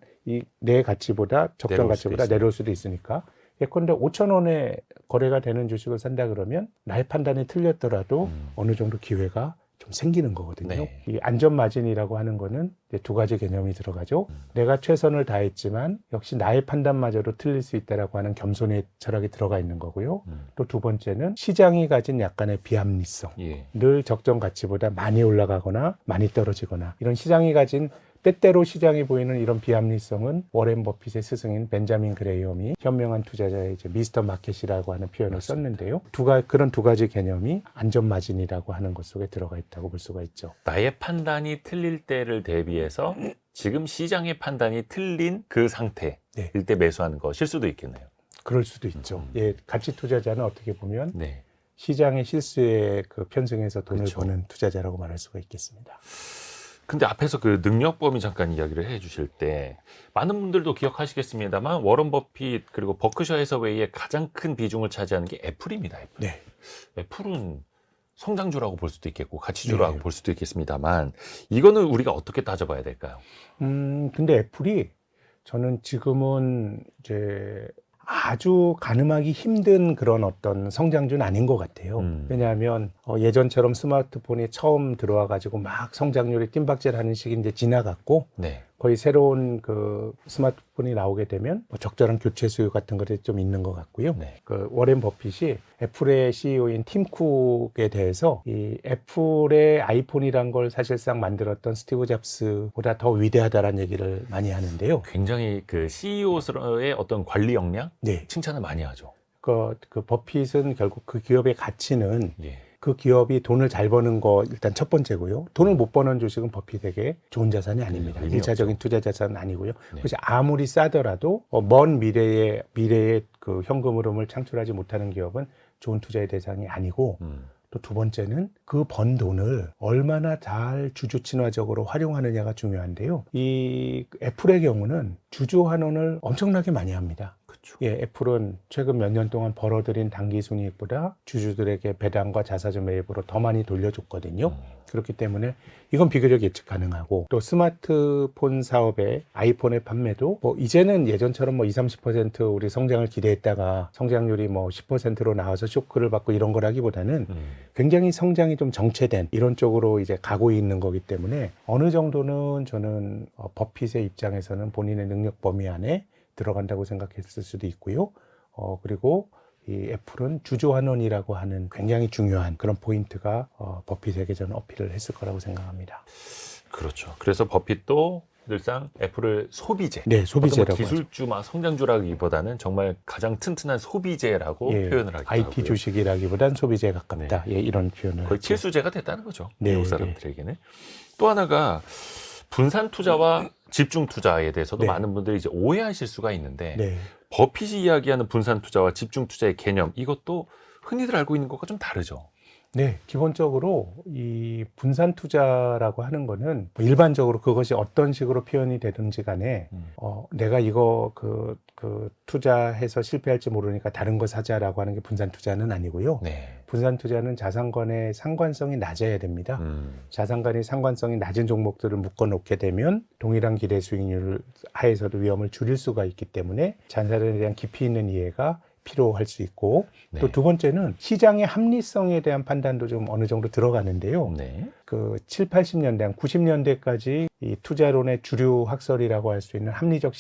내 가치보다 적정 내려올 가치보다 수도 내려올 수도 있으니까. 예컨대 5,000원에 거래가 되는 주식을 산다 그러면 나의 판단이 틀렸더라도 어느 정도 기회가 좀 생기는 거거든요. 네. 이 안전마진이라고 하는 거는 이제 두 가지 개념이 들어가죠. 내가 최선을 다했지만 역시 나의 판단마저도 틀릴 수 있다라고 하는 겸손의 철학이 들어가 있는 거고요. 또 두 번째는 시장이 가진 약간의 비합리성. 예. 늘 적정 가치보다 많이 올라가거나 많이 떨어지거나 이런 시장이 가진 때때로 시장이 보이는 이런 비합리성은 워렌 버핏의 스승인 벤자민 그레이엄이 현명한 투자자의 이제 미스터 마켓이라고 하는 표현을 썼는데요. 그런 두 가지 개념이 안전마진이라고 하는 것 속에 들어가 있다고 볼 수가 있죠. 나의 판단이 틀릴 때를 대비해서 지금 시장의 판단이 틀린 그 상태일 네. 때 매수하는 것일 수도 있겠네요. 그럴 수도 있죠. 예, 가치 투자자는 어떻게 보면 네. 시장의 실수에 그 편승해서 돈을 그렇죠. 버는 투자자라고 말할 수가 있겠습니다. 근데 앞에서 그 능력 범위 잠깐 이야기를 해 주실 때 많은 분들도 기억하시겠습니다만 워런 버핏 그리고 버크셔 해서웨이의 가장 큰 비중을 차지하는 게 애플입니다. 애플. 네. 애플은 성장주라고 볼 수도 있겠고 가치주라고 네. 볼 수도 있겠습니다만 이거는 우리가 어떻게 따져봐야 될까요? 근데 애플이 저는 지금은 이제 아주 가늠하기 힘든 그런 어떤 성장주는 아닌 것 같아요. 왜냐하면 예전처럼 스마트폰이 처음 들어와 가지고 막 성장률이 뜀박질하는 시기 이제 지나갔고 네. 거의 새로운 그 스마트폰이 나오게 되면 뭐 적절한 교체 수요 같은 것이 좀 있는 것 같고요. 네. 그 워렌 버핏이 애플의 CEO인 팀 쿡에 대해서 이 애플의 아이폰이란 걸 사실상 만들었던 스티브 잡스보다 더 위대하다라는 얘기를 많이 하는데요. 굉장히 그 CEO스러의 어떤 관리 역량 네. 칭찬을 많이 하죠. 그 버핏은 결국 그 기업의 가치는 예. 그 기업이 돈을 잘 버는 거 일단 첫 번째고요. 돈을 못 버는 주식은 버핏에게 좋은 자산이 아닙니다. 의미 일차적인 투자 자산은 아니고요. 네. 그것이 아무리 싸더라도 먼 미래에 그 현금 흐름을 창출하지 못하는 기업은 좋은 투자의 대상이 아니고 또 두 번째는 그 번 돈을 얼마나 잘 주주 친화적으로 활용하느냐가 중요한데요. 이 애플의 경우는 주주 환원을 엄청나게 많이 합니다. 그렇죠. 예, 애플은 최근 몇 년 동안 벌어들인 당기 순이익보다 주주들에게 배당과 자사주 매입으로 더 많이 돌려줬거든요. 그렇기 때문에 이건 비교적 예측 가능하고 또 스마트폰 사업의 아이폰의 판매도 뭐 이제는 예전처럼 뭐 20-30% 우리 성장을 기대했다가 성장률이 뭐 10%로 나와서 쇼크를 받고 이런 거라기보다는 굉장히 성장이 좀 정체된 이런 쪽으로 이제 가고 있는 거기 때문에 어느 정도는 저는 버핏의 입장에서는 본인의 능력 범위 안에 들어간다고 생각했을 수도 있고요. 그리고 이 애플은 주주 환원이라고 하는 굉장히 중요한 그런 포인트가 버핏에게 저는 어필을 했을 거라고 생각합니다. 그렇죠. 그래서 버핏도 늘상 애플을 소비재, 네, 소비재라고 어떤 뭐 기술주나 성장주라기보다는 정말 가장 튼튼한 소비재라고 예, 표현을 하기도 IT 하고요. 주식이라기보단 소비재에 가깝다. 예, 이런 표현을 거의 했죠. 필수재가 됐다는 거죠. 네, 미국 사람들에게는. 또 하나가 분산 투자와 집중 투자에 대해서도 네. 많은 분들이 이제 오해하실 수가 있는데 네. 버핏이 이야기하는 분산 투자와 집중 투자의 개념 이것도 흔히들 알고 있는 것과 좀 다르죠. 네, 기본적으로 이 분산 투자라고 하는 거는 뭐 일반적으로 그것이 어떤 식으로 표현이 되든지 간에 내가 이거 그 투자해서 실패할지 모르니까 다른 거 사자라고 하는 게 분산 투자는 아니고요. 네. 분산 투자는 자산간의 상관성이 낮아야 됩니다. 자산간의 상관성이 낮은 종목들을 묶어 놓게 되면 동일한 기대 수익률 하에서도 위험을 줄일 수가 있기 때문에 자산에 대한 깊이 있는 이해가 필요할 수 있고 네. 또 두 번째는 시장의 합리성에 대한 판단도 좀 어느 정도 들어가는데요. 네. 그 7, 80년대, 한 90년대까지 이 투자론의 주류 학설이라고 할 수 있는 합리적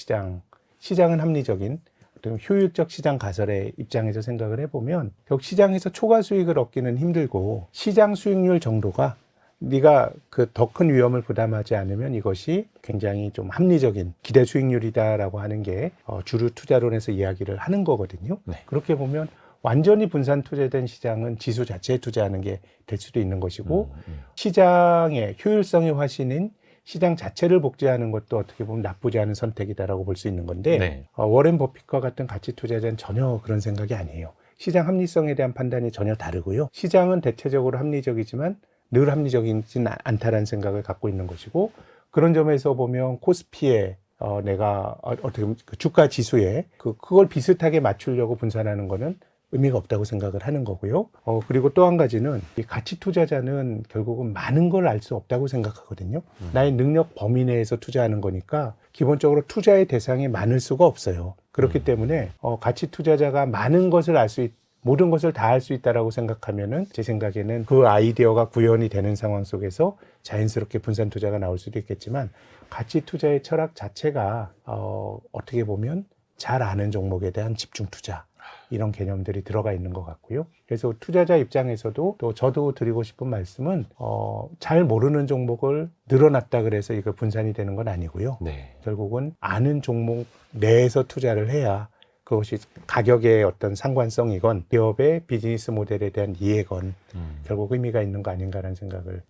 시장은 합리적인 어떤 효율적 시장 가설의 입장에서 생각을 해보면 결국 시장에서 초과 수익을 얻기는 힘들고 시장 수익률 정도가 네가 그 더 큰 위험을 부담하지 않으면 이것이 굉장히 좀 합리적인 기대 수익률이다라고 하는 게 주류 투자론에서 이야기를 하는 거거든요. 네. 그렇게 보면 완전히 분산 투자된 시장은 지수 자체에 투자하는 게 될 수도 있는 것이고 시장의 효율성의 화신인 시장 자체를 복제하는 것도 어떻게 보면 나쁘지 않은 선택이다라고 볼 수 있는 건데 네. 워렌 버핏과 같은 가치 투자자는 전혀 그런 생각이 아니에요. 시장 합리성에 대한 판단이 전혀 다르고요. 시장은 대체적으로 합리적이지만 늘 합리적이진 않다라는 생각을 갖고 있는 것이고 그런 점에서 보면 코스피에 내가 어떻게 보면 그 주가 지수에 그걸 비슷하게 맞추려고 분산하는 거는 의미가 없다고 생각을 하는 거고요. 그리고 또 한 가지는 이 가치 투자자는 결국은 많은 걸 알 수 없다고 생각하거든요. 나의 능력 범위 내에서 투자하는 거니까 기본적으로 투자의 대상이 많을 수가 없어요. 그렇기 때문에 가치 투자자가 많은 것을 모든 것을 다 알 수 있다라고 생각하면은 제 생각에는 그 아이디어가 구현이 되는 상황 속에서 자연스럽게 분산 투자가 나올 수도 있겠지만 가치 투자의 철학 자체가 어떻게 보면 잘 아는 종목에 대한 집중 투자 이런 개념들이 들어가 있는 것 같고요. 그래서 투자자 입장에서도 또 저도 드리고 싶은 말씀은 잘 모르는 종목을 늘어났다 그래서 이거 분산이 되는 건 아니고요. 네. 결국은 아는 종목 내에서 투자를 해야 그것이 가격의 어떤 상관성이건 기업의 비즈니스 모델에 대한 이해건 결국 의미가 있는 거 아닌가라는 생각을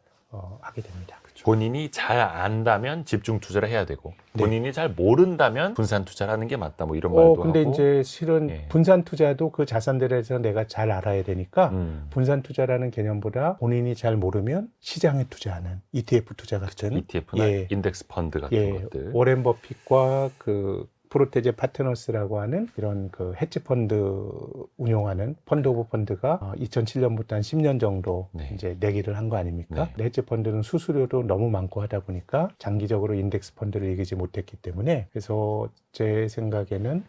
하게 됩니다. 본인이 잘 안다면 집중 투자를 해야 되고 본인이 잘 모른다면 분산 투자를 하는 게 맞다 뭐 이런 말도 근데 하고 이제 실은 예. 분산 투자도 그 자산들에서 내가 잘 알아야 되니까 분산 투자라는 개념보다 본인이 잘 모르면 시장에 투자하는 ETF 투자 같은 ETF나 예. 인덱스 펀드 같은 것들 워렌 버핏과 그 프로테제 파트너스라고 하는 이런 그 헤지 펀드 운용하는 펀드 오브 펀드가 2007년부터 한 10년 정도 네. 이제 내기를 한 거 아닙니까? 네. 헤지 펀드는 수수료도 너무 많고 하다 보니까 장기적으로 인덱스 펀드를 이기지 못했기 때문에 그래서 제 생각에는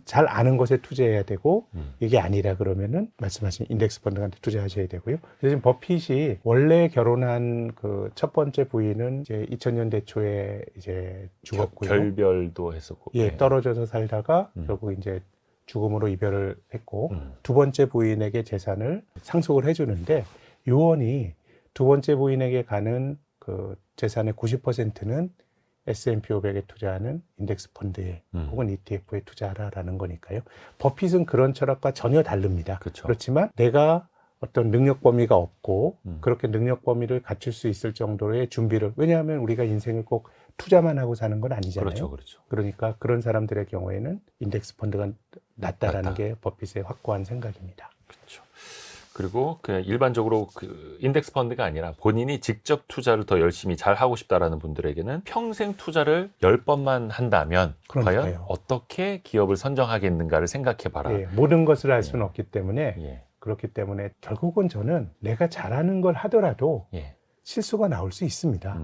잘 아는 것에 투자해야 되고 이게 아니라 그러면은 말씀하신 인덱스 펀드한테 투자하셔야 되고요. 그래서 지금 버핏이 원래 결혼한 그 첫 번째 부인은 이제 2000년대 초에 이제 죽었고요. 결별도 했었고 예, 떨어져서 살다가 결국 이제 죽음으로 이별을 했고 두 번째 부인에게 재산을 상속을 해주는데 요원이 두 번째 부인에게 가는 그 재산의 90%는 S&P 500에 투자하는 인덱스 펀드에 혹은 ETF에 투자하라라는 거니까요. 버핏은 그런 철학과 전혀 다릅니다. 그렇죠. 그렇지만 내가 어떤 능력 범위가 없고 그렇게 능력 범위를 갖출 수 있을 정도의 준비를 왜냐하면 우리가 인생을 꼭 투자만 하고 사는 건 아니잖아요. 그렇죠, 그렇죠. 그러니까 그런 사람들의 경우에는 인덱스 펀드가 낫다라는 낫다. 게 버핏의 확고한 생각입니다. 그렇죠. 그리고 그냥 일반적으로 그 인덱스 펀드가 아니라 본인이 직접 투자를 더 열심히 잘 하고 싶다라는 분들에게는 평생 투자를 10번만 한다면 그러니까요. 과연 어떻게 기업을 선정하겠는가를 생각해 봐라. 예, 모든 것을 알 수는 없기 때문에 예. 그렇기 때문에 결국은 저는 내가 잘하는 걸 하더라도 예. 실수가 나올 수 있습니다.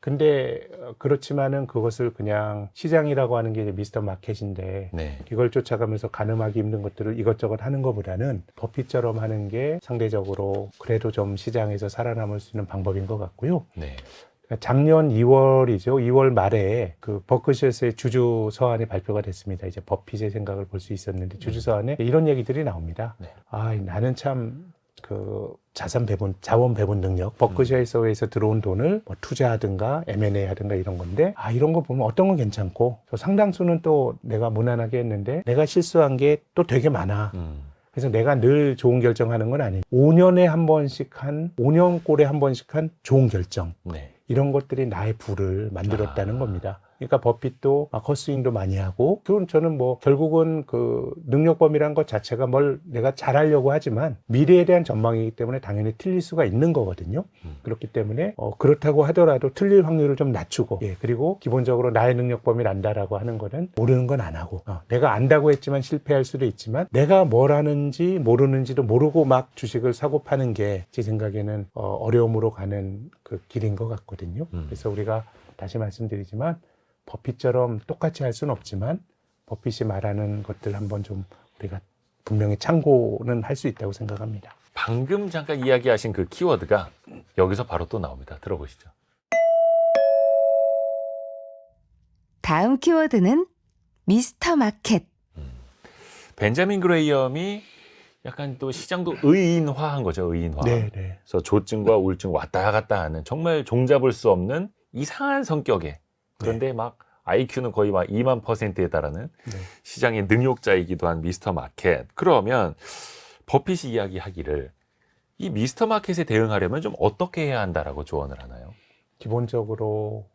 근데 그렇지만은 그것을 그냥 시장이라고 하는 게 이제 미스터 마켓인데 네. 이걸 쫓아가면서 가늠하기 힘든 것들을 이것저것 하는 것보다는 버핏처럼 하는 게 상대적으로 그래도 좀 시장에서 살아남을 수 있는 방법인 것 같고요. 네. 작년 2월이죠. 2월 말에 그 버크셔스의 주주 서한이 발표가 됐습니다. 이제 버핏의 생각을 볼 수 있었는데 주주 서한에 이런 얘기들이 나옵니다. 네. 나는 참 그 자원 배분 능력, 버크셔에서 들어온 돈을 뭐 투자하든가 M&A 하든가 이런 건데 이런 거 보면 어떤 건 괜찮고 저 상당수는 또 내가 무난하게 했는데 내가 실수한 게 또 되게 많아. 그래서 내가 늘 좋은 결정하는 건 아니에요. 5년에 한 번씩 5년꼴에 한 번씩 한 좋은 결정. 네. 이런 것들이 나의 부를 만들었다는 겁니다. 그러니까 버핏도 헛스윙도 많이 하고 그건 저는 뭐 결국은 그 능력범위라는 것 자체가 뭘 내가 잘하려고 하지만 미래에 대한 전망이기 때문에 당연히 틀릴 수가 있는 거거든요. 그렇기 때문에 그렇다고 하더라도 틀릴 확률을 좀 낮추고 그리고 기본적으로 나의 능력범위를 안다라고 하는 거는 모르는 건 안 하고 내가 안다고 했지만 실패할 수도 있지만 내가 뭘 하는지 모르는지도 모르고 막 주식을 사고 파는 게 제 생각에는 어려움으로 가는 그 길인 것 같거든요. 그래서 우리가 다시 말씀드리지만 버핏처럼 똑같이 할 수는 없지만 버핏이 말하는 것들 한번 좀 우리가 분명히 참고는 할 수 있다고 생각합니다. 방금 잠깐 이야기하신 그 키워드가 여기서 바로 또 나옵니다. 들어보시죠. 다음 키워드는 미스터 마켓. 벤자민 그레이엄이 약간 또 시장도 의인화한 거죠. 의인화. 네. 그래서 조증과 우울증 왔다 갔다 하는 정말 종잡을 수 없는 이상한 성격의 그런데 막 IQ는 거의 막 2만%에 달하는 시장의 능욕자이기도 한 미스터 마켓. 그러면 버핏이 이야기하기를 이 미스터 마켓에 대응하려면 좀 어떻게 해야 한다라고 조언을 하나요? 기본적으로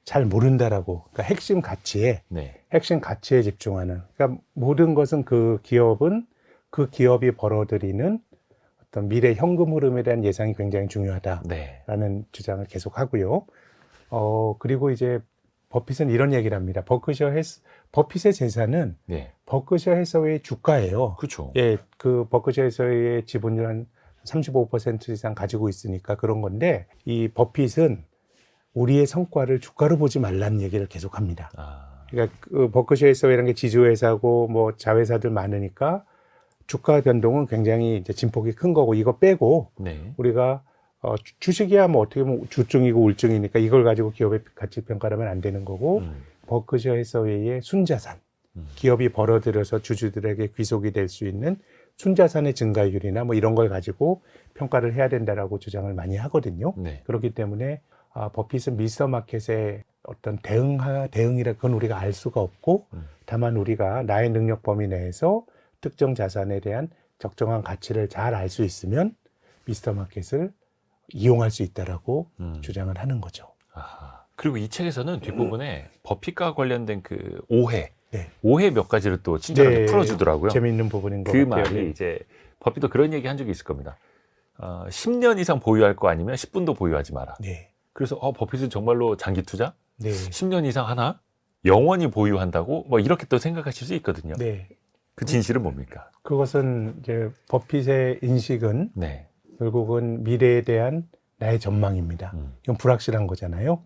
잘 모른다라고, 그러니까 핵심 가치에 집중하는. 그러니까 모든 것은 그 기업이 벌어들이는 어떤 미래 현금 흐름에 대한 예상이 굉장히 중요하다라는 주장을 계속 하고요. 그리고 이제 버핏은 이런 얘기를 합니다. 버핏의 재산은 버크셔 해서웨이 주가예요. 그렇죠. 예, 그 버크셔 해서웨이의 지분율 한 35% 이상 가지고 있으니까 그런 건데, 이 버핏은 우리의 성과를 주가로 보지 말라는 얘기를 계속 합니다. 그러니까 그 버크셔 해서웨이라는 게 지주회사고 뭐 자회사들 많으니까 주가 변동은 굉장히 이제 진폭이 큰 거고, 이거 빼고 우리가 주식이야 뭐 어떻게 보면 주증이고 울증이니까 이걸 가지고 기업의 가치 평가를 하면 안 되는 거고, 버크셔 해서웨이의 순자산, 기업이 벌어들여서 주주들에게 귀속이 될 수 있는 순자산의 증가율이나 뭐 이런 걸 가지고 평가를 해야 된다라고 주장을 많이 하거든요. 그렇기 때문에 버핏은 미스터 마켓의 어떤 대응이라 그건 우리가 알 수가 없고, 다만 우리가 나의 능력 범위 내에서 특정 자산에 대한 적정한 가치를 잘 알 수 있으면 미스터 마켓을 이용할 수 있다라고 주장을 하는 거죠. 그리고 이 책에서는 뒷부분에 버핏과 관련된 그 오해 몇 가지를 또 친절하게 풀어주더라고요. 재미있는 부분인 것 같아요. 같아요. 말이 이제 버핏도 그런 얘기 한 적이 있을 겁니다. 10년 이상 보유할 거 아니면 10분도 보유하지 마라. 그래서 버핏은 정말로 장기 투자? 10년 이상 하나? 영원히 보유한다고? 뭐 이렇게 또 생각하실 수 있거든요. 그 진실은 뭡니까? 그것은 이제 버핏의 인식은 결국은 미래에 대한 나의 전망입니다. 이건 불확실한 거잖아요.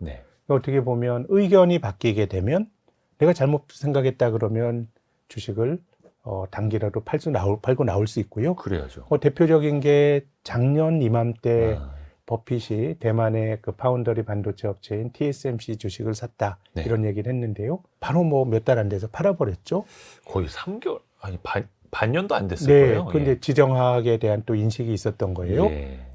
어떻게 보면 의견이 바뀌게 되면, 내가 잘못 생각했다 그러면 주식을 단기라도 팔고 나올 수 있고요. 그래야죠. 대표적인 게 작년 이맘때 버핏이 대만의 그 파운더리 반도체 업체인 TSMC 주식을 샀다, 이런 얘기를 했는데요. 바로 뭐 몇 달 안 돼서 팔아버렸죠. 거의 3개월, 아니 반년도 안 됐을 거예요. 근데 지정학에 대한 또 인식이 있었던 거예요.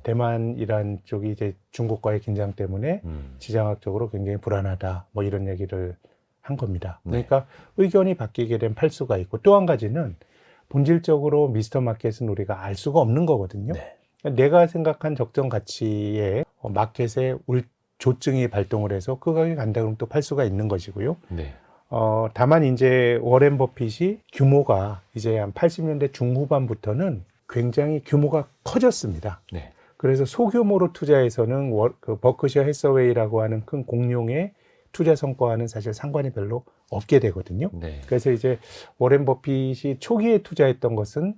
대만, 이란 쪽이 이제 중국과의 긴장 때문에 지정학적으로 굉장히 불안하다, 뭐 이런 얘기를 한 겁니다. 그러니까 의견이 바뀌게 되면 팔 수가 있고, 또 한 가지는 본질적으로 미스터 마켓은 우리가 알 수가 없는 거거든요. 내가 생각한 적정 가치에 마켓에 조증이 발동을 해서 그 가격이 간다 그러면 또 팔 수가 있는 것이고요. 다만 이제 워렌 버핏이 규모가 이제 한 80년대 중후반부터는 굉장히 규모가 커졌습니다. 그래서 소규모로 투자해서는 그 버크셔 해서웨이라고 하는 큰 공룡의 투자 성과와는 사실 상관이 별로 없게 되거든요. 그래서 이제 워렌 버핏이 초기에 투자했던 것은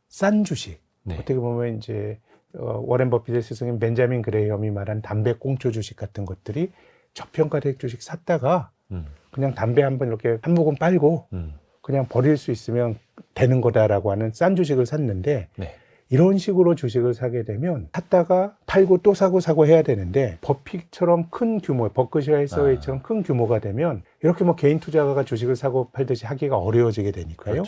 싼 주식. 어떻게 보면 이제 워렌 버핏의 스승인 벤자민 그레이엄이 말한 담배 꽁초 주식 같은 것들이 저평가된 주식 샀다가 그냥 담배 한번 이렇게 한 모금 빨고 그냥 버릴 수 있으면 되는 거다라고 하는 싼 주식을 샀는데, 이런 식으로 주식을 사게 되면 샀다가 팔고 또 사고 해야 되는데, 버핏처럼 큰 규모, 버크셔 해서웨이처럼 큰 규모가 되면 이렇게 뭐 개인 투자가가 주식을 사고 팔듯이 하기가 어려워지게 되니까요.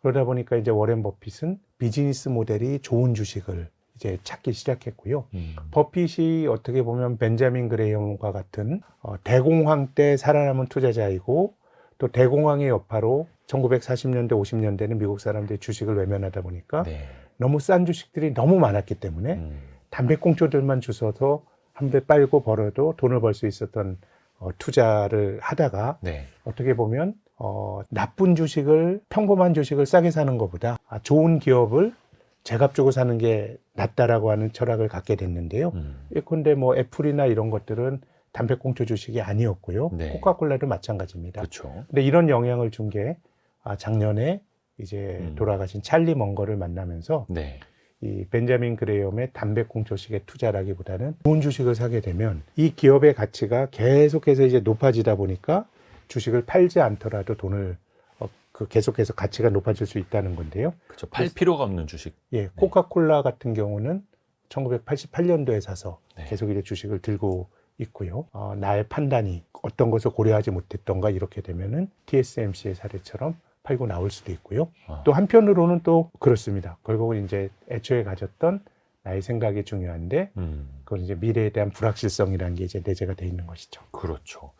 그러다 보니까 이제 워렌 버핏은 비즈니스 모델이 좋은 주식을 이제 찾기 시작했고요. 버핏이 어떻게 보면 벤자민 그레이엄과 같은 대공황 때 살아남은 투자자이고, 또 대공황의 여파로 1940년대, 50년대는 미국 사람들이 주식을 외면하다 보니까 너무 싼 주식들이 너무 많았기 때문에 담배꽁초들만 주워서 한 배 빨고 벌어도 돈을 벌 수 있었던 투자를 하다가 어떻게 보면 나쁜 주식을, 평범한 주식을 싸게 사는 것보다 좋은 기업을 제값 주고 사는 게 낫다라고 하는 철학을 갖게 됐는데요. 예컨대 뭐 애플이나 이런 것들은 담배꽁초 주식이 아니었고요. 코카콜라도 마찬가지입니다. 근데 이런 영향을 준 게 작년에 이제 돌아가신 찰리 먼거를 만나면서 이 벤자민 그레이엄의 담배꽁초식의 투자라기보다는 좋은 주식을 사게 되면 이 기업의 가치가 계속해서 이제 높아지다 보니까 주식을 팔지 않더라도 돈을 계속해서 가치가 높아질 수 있다는 건데요. 팔 필요가 없는 주식. 코카콜라 같은 경우는 1988년도에 사서 계속 이제 주식을 들고 있고요. 나의 판단이 어떤 것을 고려하지 못했던가 이렇게 되면은 TSMC의 사례처럼 팔고 나올 수도 있고요. 또 한편으로는 또 그렇습니다. 결국은 이제 애초에 가졌던 나의 생각이 중요한데, 그건 이제 미래에 대한 불확실성이라는 게 이제 내재가 돼 있는 것이죠. 그렇죠.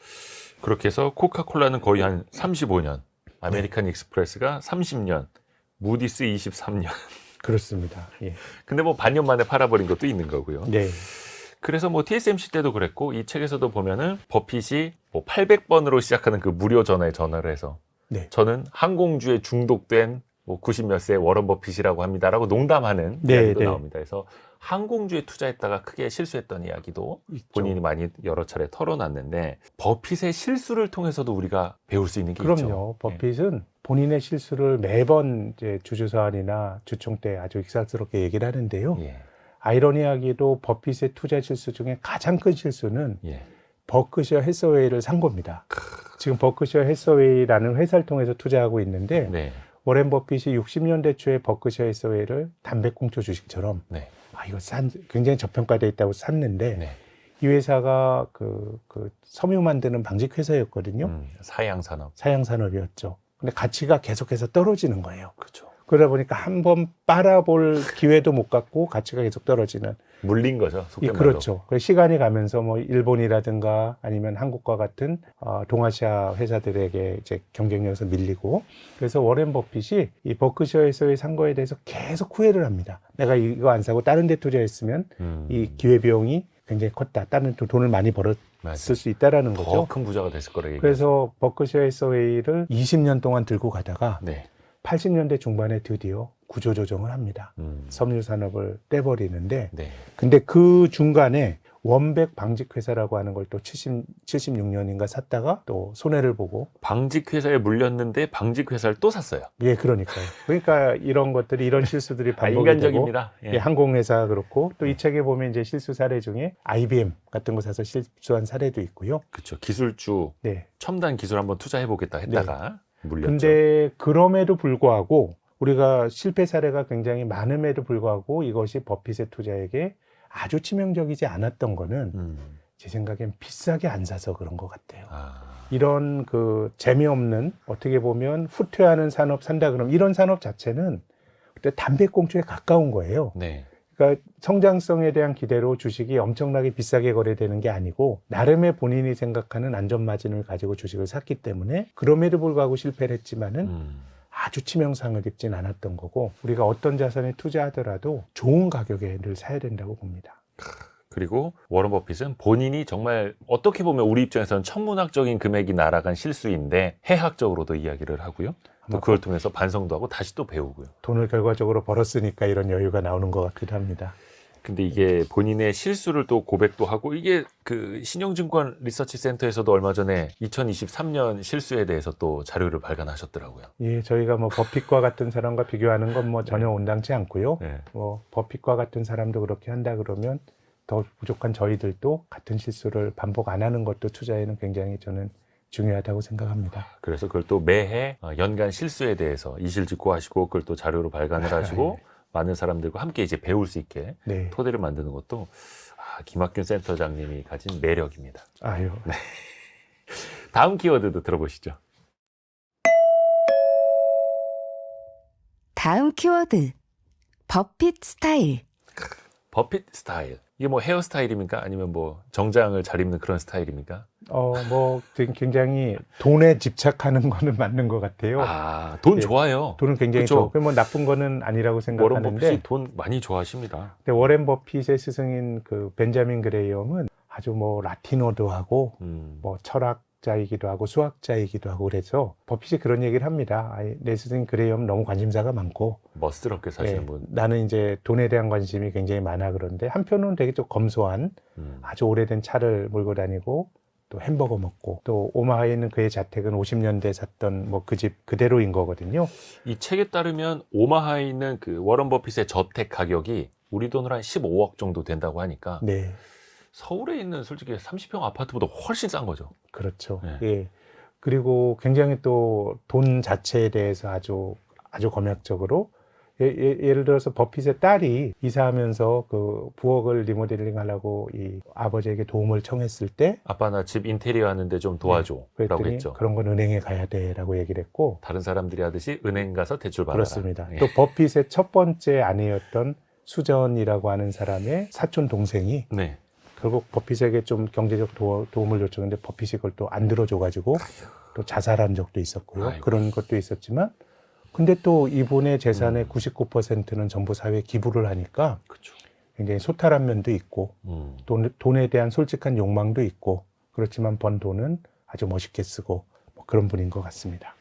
그렇게 해서 코카콜라는 거의 한 35년, 아메리칸 익스프레스가 30년, 무디스 23년. 그렇습니다. 근데 뭐 반년 만에 팔아버린 것도 있는 거고요. 그래서 뭐 TSMC 때도 그랬고 이 책에서도 보면은 버핏이 뭐 800번으로 시작하는 그 무료 전화에 전화를 해서 네. 저는 항공주에 중독된 뭐 90몇 세 워런 버핏이라고 합니다라고 농담하는 네, 이야기도 네. 나옵니다. 그래서 항공주에 투자했다가 크게 실수했던 이야기도 있죠. 본인이 많이 여러 차례 털어놨는데 버핏의 실수를 통해서도 우리가 배울 수 있는 게 그럼요. 있죠. 버핏은 본인의 실수를 매번 이제 주주서한이나 주총 때 아주 익살스럽게 얘기를 하는데요. 예. 아이러니하게도 버핏의 투자 실수 중에 가장 큰 실수는 예. 버크셔 해서웨이를 산 겁니다. 지금 버크셔 해서웨이라는 회사를 통해서 투자하고 있는데 네. 워렌 버핏이 60년대 초에 버크셔 해서웨이를 담배꽁초 주식처럼 네. 이거 굉장히 저평가되어 있다고 샀는데 네. 이 회사가 그 섬유 만드는 방직 회사였거든요. 사양산업. 사양 산업이었죠. 근데 가치가 계속해서 떨어지는 거예요. 그렇죠. 그러다 보니까 한번 빨아볼 기회도 못 갖고 가치가 계속 떨어지는. 물린 거죠. 속된 말로. 그렇죠. 시간이 가면서 뭐 일본이라든가 아니면 한국과 같은 동아시아 회사들에게 이제 경쟁력에서 밀리고, 그래서 워렌 버핏이 이 버크셔에서의 산 거에 대해서 계속 후회를 합니다. 내가 이거 안 사고 다른 데 투자했으면 이 기회비용이 굉장히 컸다. 다른 돈을 많이 벌었을 수 있다라는 거죠. 더 큰 부자가 됐을 거라 얘기해요. 그래서 버크셔 해서웨이를 20년 동안 들고 가다가 네. 80년대 중반에 드디어 구조조정을 합니다. 섬유 산업을 떼버리는데, 네. 근데 그 중간에 원백 방직 회사라고 하는 걸 또 76년인가 샀다가 또 손해를 보고. 방직 회사에 물렸는데 방직 회사를 또 샀어요. 예, 그러니까요. 그러니까 이런 것들이, 이런 실수들이 반복이 되고. 인간적입니다. 예. 예, 항공회사 그렇고, 또 이 책에 보면 이제 실수 사례 중에 IBM 같은 거 사서 실수한 사례도 있고요. 그렇죠. 기술주 네. 첨단 기술 한번 투자해 보겠다 했다가 물렸죠. 근데 그럼에도 불구하고 우리가 실패 사례가 굉장히 많음에도 불구하고 이것이 버핏의 투자에게 아주 치명적이지 않았던 거는 제 생각엔 비싸게 안 사서 그런 것 같아요. 이런 그 재미없는, 어떻게 보면 후퇴하는 산업 산다 그러면 이런 산업 자체는 그때 담배꽁초에 가까운 거예요. 네. 그러니까 성장성에 대한 기대로 주식이 엄청나게 비싸게 거래되는 게 아니고 나름의 본인이 생각하는 안전마진을 가지고 주식을 샀기 때문에 그럼에도 불구하고 실패를 했지만은 아주 치명상을 입진 않았던 거고, 우리가 어떤 자산에 투자하더라도 좋은 가격에 늘 사야 된다고 봅니다. 그리고 워런 버핏은 본인이 정말 어떻게 보면 우리 입장에서는 천문학적인 금액이 날아간 실수인데 해학적으로도 이야기를 하고요. 또 그걸 통해서 반성도 하고 다시 또 배우고요. 돈을 결과적으로 벌었으니까 이런 여유가 나오는 것 같기도 합니다. 근데 이게 본인의 실수를 또 고백도 하고, 이게 그 신영증권 리서치 센터에서도 얼마 전에 2023년 실수에 대해서 또 자료를 발간하셨더라고요. 예, 저희가 뭐 버핏과 같은 사람과 비교하는 건 뭐 전혀 온당치 않고요. 네. 뭐 버핏과 같은 사람도 그렇게 한다 그러면 더 부족한 저희들도 같은 실수를 반복 안 하는 것도 투자에는 굉장히 저는 중요하다고 생각합니다. 그래서 그걸 또 매해 연간 실수에 대해서 이실직고하시고 그걸 또 자료로 발간을 하시고 많은 사람들과 함께 이제 배울 수 있게 네. 토대를 만드는 것도 김학균 센터장님이 가진 매력입니다. 아유. 네. 다음 키워드도 들어보시죠. 다음 키워드. 버핏 스타일. 버핏 스타일. 이게 뭐 헤어스타일입니까? 아니면 뭐 정장을 잘 입는 그런 스타일입니까? 뭐 굉장히 돈에 집착하는 거는 맞는 것 같아요. 돈 예, 좋아요. 돈은 굉장히 그쵸? 좋고 뭐 나쁜 거는 아니라고 워런 생각하는데, 버핏이 돈 많이 좋아하십니다. 근데 워렌 버핏의 스승인 그 벤자민 그레이엄은 아주 뭐 라티노도 하고 뭐 철학자이기도 하고 수학자이기도 하고, 그래서 버핏이 그런 얘기를 합니다. 내 스승 그레이엄 너무 관심사가 많고 멋스럽게 사시는 예, 분. 나는 이제 돈에 대한 관심이 굉장히 많아. 그런데 한편으로는 되게 좀 검소한 아주 오래된 차를 몰고 다니고 또 햄버거 먹고, 또 오마하에 있는 그의 자택은 50년대 샀던 뭐 그 집 그대로인 거거든요. 이 책에 따르면 오마하에 있는 그 워런 버핏의 저택 가격이 우리 돈으로 한 15억 정도 된다고 하니까 네, 서울에 있는 솔직히 30평 아파트보다 훨씬 싼 거죠. 그렇죠. 네. 예. 그리고 굉장히 또 돈 자체에 대해서 아주 검yak적으로, 예를 들어서 버핏의 딸이 이사하면서 그 부엌을 리모델링 하려고 이 아버지에게 도움을 청했을 때, 아빠 나 집 인테리어 하는데 좀 도와줘 라고 그랬더니 했죠. 그런 건 은행에 가야 돼라고 얘기를 했고. 다른 사람들이 하듯이 은행 가서 대출 받아라. 그렇습니다. 예. 또 버핏의 첫 번째 아내였던 수전이라고 하는 사람의 사촌 동생이 네. 결국 버핏에게 좀 경제적 도움을 요청했는데 버핏이 그걸 또 안 들어줘가지고 또 자살한 적도 있었고요. 아이고. 그런 것도 있었지만, 근데 또 이분의 재산의 99%는 전부 사회에 기부를 하니까 그렇죠. 굉장히 소탈한 면도 있고 돈에 대한 솔직한 욕망도 있고 그렇지만 번 돈은 아주 멋있게 쓰고 뭐 그런 분인 것 같습니다.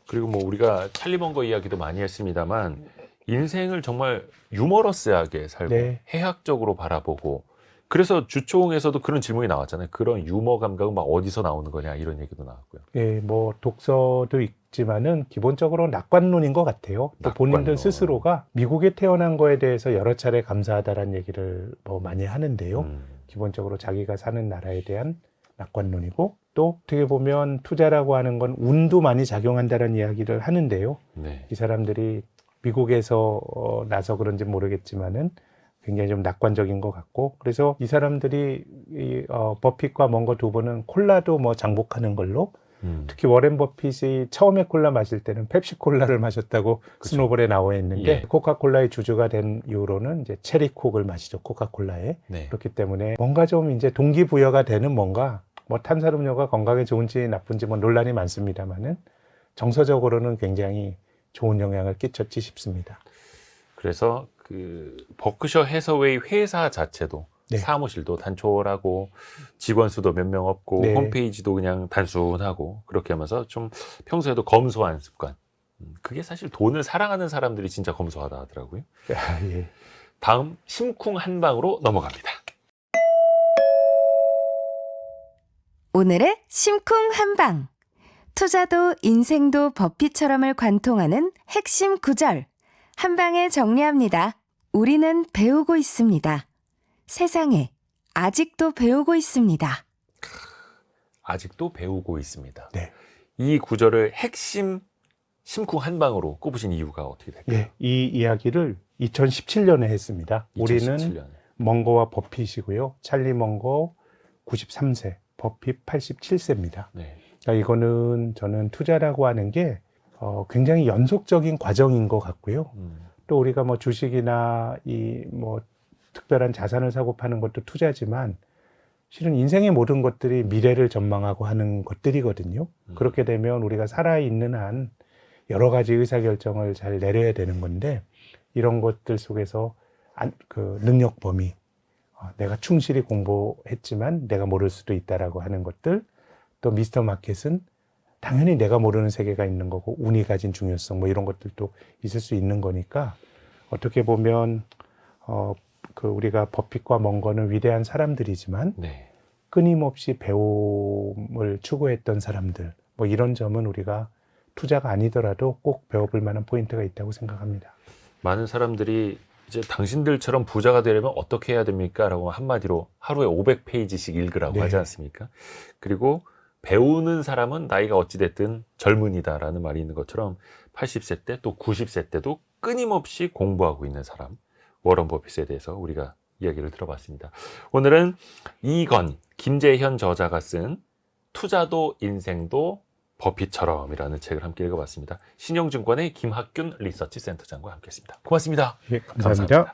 그리고 뭐 우리가 찰리 먼거 이야기도 많이 했습니다만 인생을 정말 유머러스하게 살고 네. 해학적으로 바라보고 그래서 주총에서도 그런 질문이 나왔잖아요. 그런 유머 감각은 막 어디서 나오는 거냐 이런 얘기도 나왔고요. 예, 뭐 독서도 있지만은 기본적으로 낙관론인 것 같아요. 또 본인들 낙관론. 스스로가 미국에 태어난 거에 대해서 여러 차례 감사하다라는 얘기를 뭐 많이 하는데요. 기본적으로 자기가 사는 나라에 대한 낙관론이고 또 어떻게 보면 투자라고 하는 건 운도 많이 작용한다는 이야기를 하는데요. 네. 이 사람들이 미국에서 나서 그런지 모르겠지만은 굉장히 좀 낙관적인 것 같고 그래서 이 사람들이 버핏과 먼거 두 분은 콜라도 뭐 장복하는 걸로 특히 워렌 버핏이 처음에 콜라 마실 때는 펩시콜라를 마셨다고 그쵸. 스노볼에 나와 있는데 예. 코카콜라의 주주가 된 이후로는 이제 체리콕을 마시죠. 코카콜라에. 네. 그렇기 때문에 뭔가 좀 이제 동기부여가 되는 뭔가 뭐 탄산음료가 건강에 좋은지 나쁜지 뭐 논란이 많습니다만은 정서적으로는 굉장히 좋은 영향을 끼쳤지 싶습니다. 그래서 그 버크셔 해서웨이 회사 자체도 네. 사무실도 단촐하고 직원 수도 몇 명 없고 네. 홈페이지도 그냥 단순하고 그렇게 하면서 좀 평소에도 검소한 습관. 그게 사실 돈을 사랑하는 사람들이 진짜 검소하다 하더라고요. 아, 예. 다음 심쿵 한방으로 넘어갑니다. 오늘의 심쿵 한방. 투자도 인생도 버핏처럼을 관통하는 핵심 구절. 한 방에 정리합니다. 우리는 배우고 있습니다. 세상에 아직도 배우고 있습니다. 아직도 배우고 있습니다. 네. 이 구절을 핵심 심쿵 한방으로 꼽으신 이유가 어떻게 될까요? 예, 이 이야기를 2017년에 했습니다. 우리는 2017년. 먼거와 버핏이고요. 찰리 먼거 93세, 버핏 87세입니다. 네. 그러니까 이거는 저는 투자라고 하는 게 굉장히 연속적인 과정인 것 같고요. 또 우리가 뭐 주식이나 이 뭐 특별한 자산을 사고 파는 것도 투자지만 실은 인생의 모든 것들이 미래를 전망하고 하는 것들이거든요. 그렇게 되면 우리가 살아있는 한 여러 가지 의사결정을 잘 내려야 되는 건데 이런 것들 속에서 그 능력 범위, 내가 충실히 공부했지만 내가 모를 수도 있다라고 하는 것들, 또 미스터 마켓은 당연히 내가 모르는 세계가 있는 거고 운이 가진 중요성 뭐 이런 것들도 있을 수 있는 거니까 어떻게 보면 그 우리가 버핏과 먼거는 위대한 사람들이지만 네. 끊임없이 배움을 추구했던 사람들 뭐 이런 점은 우리가 투자가 아니더라도 꼭 배워볼 만한 포인트가 있다고 생각합니다. 많은 사람들이 이제 당신들처럼 부자가 되려면 어떻게 해야 됩니까? 라고 한마디로 하루에 500페이지씩 읽으라고 네. 하지 않습니까? 그리고 배우는 사람은 나이가 어찌됐든 젊은이다라는 말이 있는 것처럼 80세 때 또 90세 때도 끊임없이 공부하고 있는 사람 워런 버핏에 대해서 우리가 이야기를 들어봤습니다. 오늘은 이건 김재현 저자가 쓴 투자도 인생도 버핏처럼이라는 책을 함께 읽어봤습니다. 신영증권의 김학균 리서치 센터장과 함께했습니다. 고맙습니다. 예, 감사합니다.